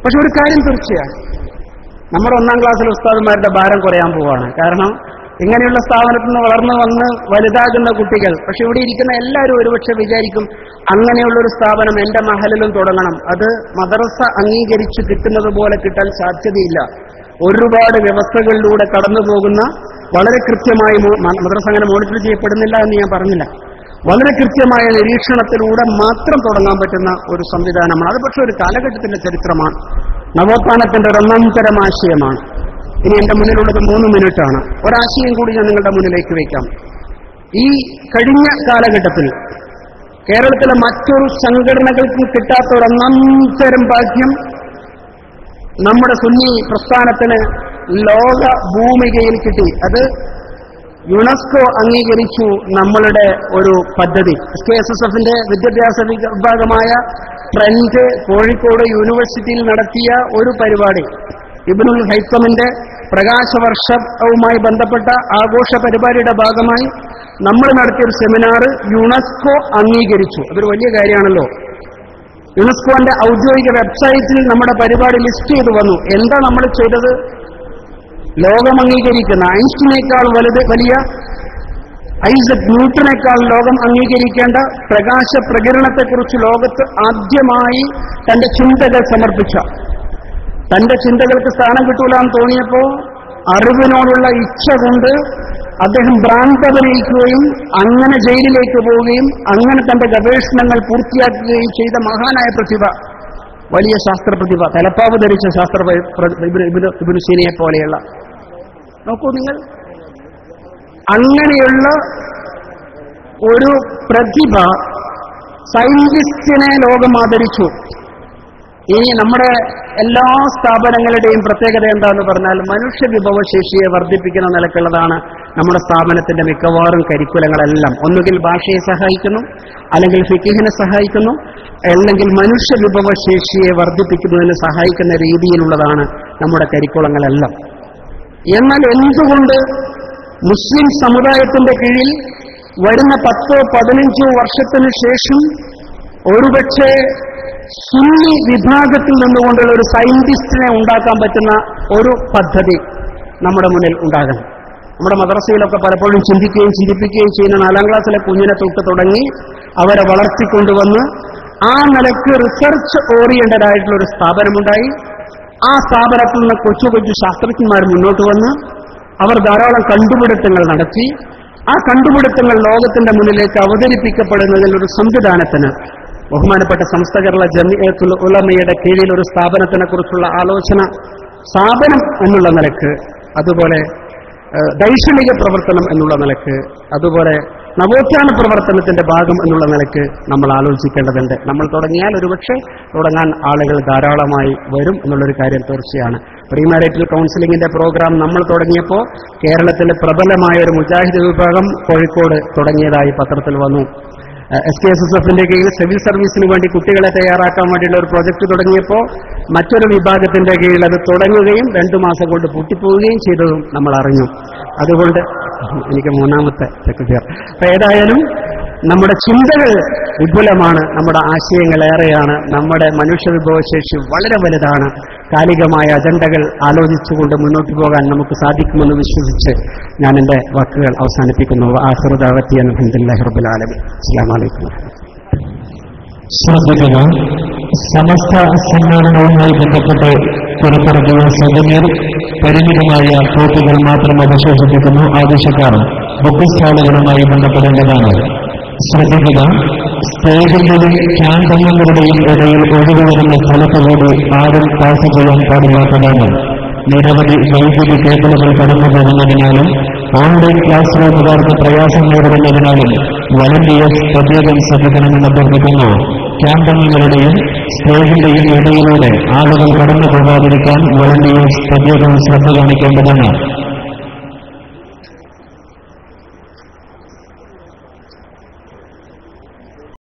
[SPEAKER 2] പക്ഷെ ഒരു കാര്യം തീർച്ചയാണ്, നമ്മുടെ 1-ാം ക്ലാസ്സിലെ ഉസ്താദുമാരുടെ ഭാരം കുറയാൻ പോവാണ്. കാരണം ഇങ്ങനെയുള്ള സ്ഥാപനത്തിൽ നിന്ന് വളർന്നു വന്ന് വലുതാകുന്ന കുട്ടികൾ, പക്ഷെ ഇവിടെ ഇരിക്കുന്ന എല്ലാവരും ഒരുപക്ഷെ വിചാരിക്കും അങ്ങനെയുള്ളൊരു സ്ഥാപനം എന്റെ മഹലിലും തുടങ്ങണം. അത് മദ്രസ അംഗീകരിച്ച് കിട്ടുന്നത് പോലെ കിട്ടാൻ സാധ്യതയില്ല. ഒരുപാട് വ്യവസ്ഥകളിലൂടെ കടന്നു പോകുന്ന, വളരെ കൃത്യമായി മദ്രസ അങ്ങനെ മോണിറ്റർ ചെയ്യപ്പെടുന്നില്ല എന്ന് ഞാൻ പറഞ്ഞില്ല, വളരെ കൃത്യമായ നിരീക്ഷണത്തിലൂടെ മാത്രം തുടങ്ങാൻ പറ്റുന്ന ഒരു സംവിധാനമാണ്. അത് പക്ഷെ ഒരു കാലഘട്ടത്തിന്റെ ചരിത്രമാണ്. നവോത്ഥാനത്തിന്റെ 1-ാം തരം ആശയമാണ്. ഇനി എന്റെ മുന്നിലുള്ളത് 3 മിനിറ്റാണ്. ഒരാശയം കൂടി ഞാൻ നിങ്ങളുടെ മുന്നിലേക്ക് വയ്ക്കാം. ഈ കഴിഞ്ഞ കാലഘട്ടത്തിൽ കേരളത്തിലെ മറ്റൊരു സംഘടനകൾക്കും കിട്ടാത്ത ഒരു 1-ാം തരം ഭാഗ്യം നമ്മുടെ സുന്നി പ്രസ്ഥാനത്തിന് ലോക ഭൂമികയിൽ കിട്ടി. അത് യുനെസ്കോ അംഗീകരിച്ചു നമ്മളുടെ ഒരു പദ്ധതി. SKSSFന്റെ വിദ്യാഭ്യാസ വിഭാഗമായ ട്രെൻഡ് കോഴിക്കോട് യൂണിവേഴ്സിറ്റിയിൽ നടത്തിയ ഒരു പരിപാടി, ഇബ്നുൽ ഹൈത്തമിന്റെ പ്രകാശവർഷവുമായി ബന്ധപ്പെട്ട ആഘോഷ പരിപാടിയുടെ ഭാഗമായി നമ്മൾ നടത്തിയൊരു സെമിനാർ യുനെസ്കോ അംഗീകരിച്ചു. അതൊരു വലിയ കാര്യമാണല്ലോ. യുനെസ്കോന്റെ ഔദ്യോഗിക വെബ്സൈറ്റിൽ നമ്മുടെ പരിപാടി ലിസ്റ്റ് ചെയ്തു വന്നു. എന്താ നമ്മൾ ചെയ്തത്? ലോകം അംഗീകരിക്കുന്ന ഐൻസ്റ്റീനേക്കാൾ വലിയ ഐസക് ന്യൂട്ടനേക്കാൾ ലോകം അംഗീകരിക്കേണ്ട പ്രകാശ പ്രകരണത്തെക്കുറിച്ച് ലോകത്ത് ആദ്യമായി തന്റെ ചിന്തകൾ സമർപ്പിച്ച, തന്റെ ചിന്തകൾക്ക് സ്ഥാനം കിട്ടൂലെന്ന് തോന്നിയപ്പോ അറിവിനോടുള്ള ഇച്ഛ കൊണ്ട് അദ്ദേഹം ഭ്രാന്തഭിനയിക്കുകയും അങ്ങനെ ജയിലിലേക്ക് പോവുകയും അങ്ങനെ തന്റെ ഗവേഷണങ്ങൾ പൂർത്തിയാക്കുകയും ചെയ്ത മഹാനായ പ്രതിഭ, വലിയ ശാസ്ത്രപ്രതിഭ, തലപ്പാവ് ധരിച്ച ഇബ്നു സീനയെ പോലെയുള്ള, നോക്കൂ നിങ്ങൾ, അങ്ങനെയുള്ള ഒരു പ്രതിഭ സയന്റിസ്റ്റിനെ ലോകം ആദരിച്ചു. ഈ നമ്മുടെ എല്ലാ സ്ഥാപനങ്ങളുടെയും പ്രത്യേകത എന്താന്ന് പറഞ്ഞാൽ മനുഷ്യ വിഭവശേഷിയെ വർദ്ധിപ്പിക്കുന്ന നിലക്കുള്ളതാണ് നമ്മുടെ സ്ഥാപനത്തിന്റെ മിക്കവാറും കരിക്കുലങ്ങളെല്ലാം. ഒന്നുകിൽ ഭാഷയെ സഹായിക്കുന്നു, അല്ലെങ്കിൽ ഫിഖിഹിനെ സഹായിക്കുന്നു, അല്ലെങ്കിൽ മനുഷ്യ വിഭവശേഷിയെ വർദ്ധിപ്പിക്കുന്നതിന് സഹായിക്കുന്ന രീതിയിലുള്ളതാണ് നമ്മുടെ കരിക്കുലങ്ങളെല്ലാം. എന്നാൽ എന്തുകൊണ്ട് മുസ്ലിം സമുദായത്തിന്റെ കീഴിൽ വരുന്ന 10-15 വർഷത്തിനു ശേഷം ഒരുപക്ഷെ സുന്നി വിഭാഗത്തിൽ നിന്നുകൊണ്ടുള്ള ഒരു സയന്റിസ്റ്റിനെ ഉണ്ടാക്കാൻ പറ്റുന്ന ഒരു പദ്ധതി നമ്മുടെ മുന്നിൽ ഉണ്ടാകണം? നമ്മുടെ മദ്രസയിലൊക്കെ പലപ്പോഴും ചിന്തിക്കുകയും ചിരിപ്പിക്കുകയും ചെയ്യുന്ന 4ാം ക്ലാസ്സിലെ കുഞ്ഞിനെ തൊട്ട് തുടങ്ങി അവരെ വളർത്തിക്കൊണ്ടുവന്ന് ആ നിലയ്ക്ക് റിസർച്ച് ഓറിയന്റഡ് ആയിട്ടുള്ള ഒരു സ്ഥാപനമുണ്ടായി. ആ സ്ഥാപനത്തിൽ നിന്ന് കൊച്ചു കൊച്ചു ശാസ്ത്രജ്ഞന്മാർ മുന്നോട്ട് വന്ന് അവർ ധാരാളം കണ്ടുപിടുത്തങ്ങൾ നടത്തി. ആ കണ്ടുപിടുത്തങ്ങൾ ലോകത്തിന്റെ മുന്നിലേക്ക് അവതരിപ്പിക്കപ്പെടുന്നതിൽ ഒരു സംവിധാനത്തിന് ബഹുമാനപ്പെട്ട സമസ്ത കേരള ജമിഅത്തുൽ ഉലമയുടെ കീഴിൽ ഒരു സ്ഥാപനത്തിനെ കുറിച്ചുള്ള ആലോചന, സ്ഥാപനം എന്നുള്ള നിലക്ക്, അതുപോലെ ദൈക്ഷണിക പ്രവർത്തനം എന്നുള്ള നിലക്ക്, അതുപോലെ നവോത്ഥാന പ്രവർത്തനത്തിന്റെ ഭാഗം എന്നുള്ള നിലക്ക് നമ്മൾ ആലോചിക്കേണ്ടതുണ്ട്. നമ്മൾ തുടങ്ങിയാൽ ഒരുപക്ഷെ തുടങ്ങാൻ ആളുകൾ ധാരാളമായി വരും എന്നുള്ളൊരു കാര്യം തീർച്ചയാണ്. പ്രീമാരിറ്റൽ കൗൺസിലിംഗിന്റെ പ്രോഗ്രാം നമ്മൾ തുടങ്ങിയപ്പോൾ കേരളത്തിലെ പ്രബലമായ ഒരു മുജാഹിദ് വിഭാഗം കോഴിക്കോട് തുടങ്ങിയതായി പത്രത്തിൽ വന്നു. SKSSFന്റെ കീഴിൽ സിവിൽ സർവീസിന് വേണ്ടി കുട്ടികളെ തയ്യാറാക്കാൻ വേണ്ടിയുള്ള ഒരു പ്രോജക്റ്റ് തുടങ്ങിയപ്പോൾ മറ്റൊരു വിഭാഗത്തിന്റെ കീഴിൽ അത് തുടങ്ങുകയും 2 മാസം കൊണ്ട് പൂട്ടിപ്പോവുകയും ചെയ്തതും നമ്മൾ അറിഞ്ഞു. അതുകൊണ്ട് എനിക്ക് 3ാമത്തെ സെക്രട്ടറി. അപ്പൊ ഏതായാലും നമ്മുടെ ചിന്തകൾ വിപുലമാണ്, നമ്മുടെ ആശയങ്ങൾ ഏറെയാണ്, നമ്മുടെ മനുഷ്യവിഭവശേഷി വളരെ വലുതാണ്. കാലികമായ അജണ്ടകൾ ആലോചിച്ചുകൊണ്ട് മുന്നോട്ട് പോകാൻ നമുക്ക് സാധിക്കുമെന്ന് വിശ്വസിച്ച് ഞാൻ എന്റെ വാക്കുകൾ അവസാനിപ്പിക്കുന്നു. ആഖിറു ദഅവതി അൽഹംദുലില്ലാഹി റബ്ബിൽ ആലമീൻ. അസ്സലാമു അലൈക്കും.
[SPEAKER 3] ശ്രദ്ധിക്കുക, സമസ്ത സമ്മേളനവുമായി ബന്ധപ്പെട്ട് പുറത്തിറക്കിയ സൗജന്യർ പരിമിതമായ കോപ്പികൾ മാത്രം അവശേഷിപ്പിക്കുന്നു. ആവശ്യക്കാർ ബുക്ക് സ്റ്റാളുകളുമായി ബന്ധപ്പെടേണ്ടതാണ്. ശ്രദ്ധിക്കുക, സ്റ്റേജിന്റെയും ക്യാമ്പംഗങ്ങളുടെയും ഇടയിൽ ഒഴിവുവരുന്ന സ്ഥലത്തുകൂടി ആരും പാസ് ചെയ്യാൻ പാടില്ലാത്തതാണ്. നിരവധി വൈദ്യുതി കേബിളുകൾ കടന്നു പോകുന്നതിനാലും ഓൺലൈൻ ക്ലാസ് റൂമുകാർക്ക് പ്രയാസം നേരിടുന്നതിനാലും വളണ്ടിയേഴ്സ് പ്രത്യേകം ശ്രദ്ധിക്കണമെന്ന് അഭ്യർത്ഥിക്കുന്നു. ക്യാമ്പംഗങ്ങളുടെയും സ്റ്റേജിന്റെയും ഇടയിലൂടെ ആളുകൾ കടന്നു പോകാതിരിക്കാൻ വളണ്ടിയേഴ്സ് പ്രത്യേകം ശ്രദ്ധ കാണിക്കേണ്ടതാണ്.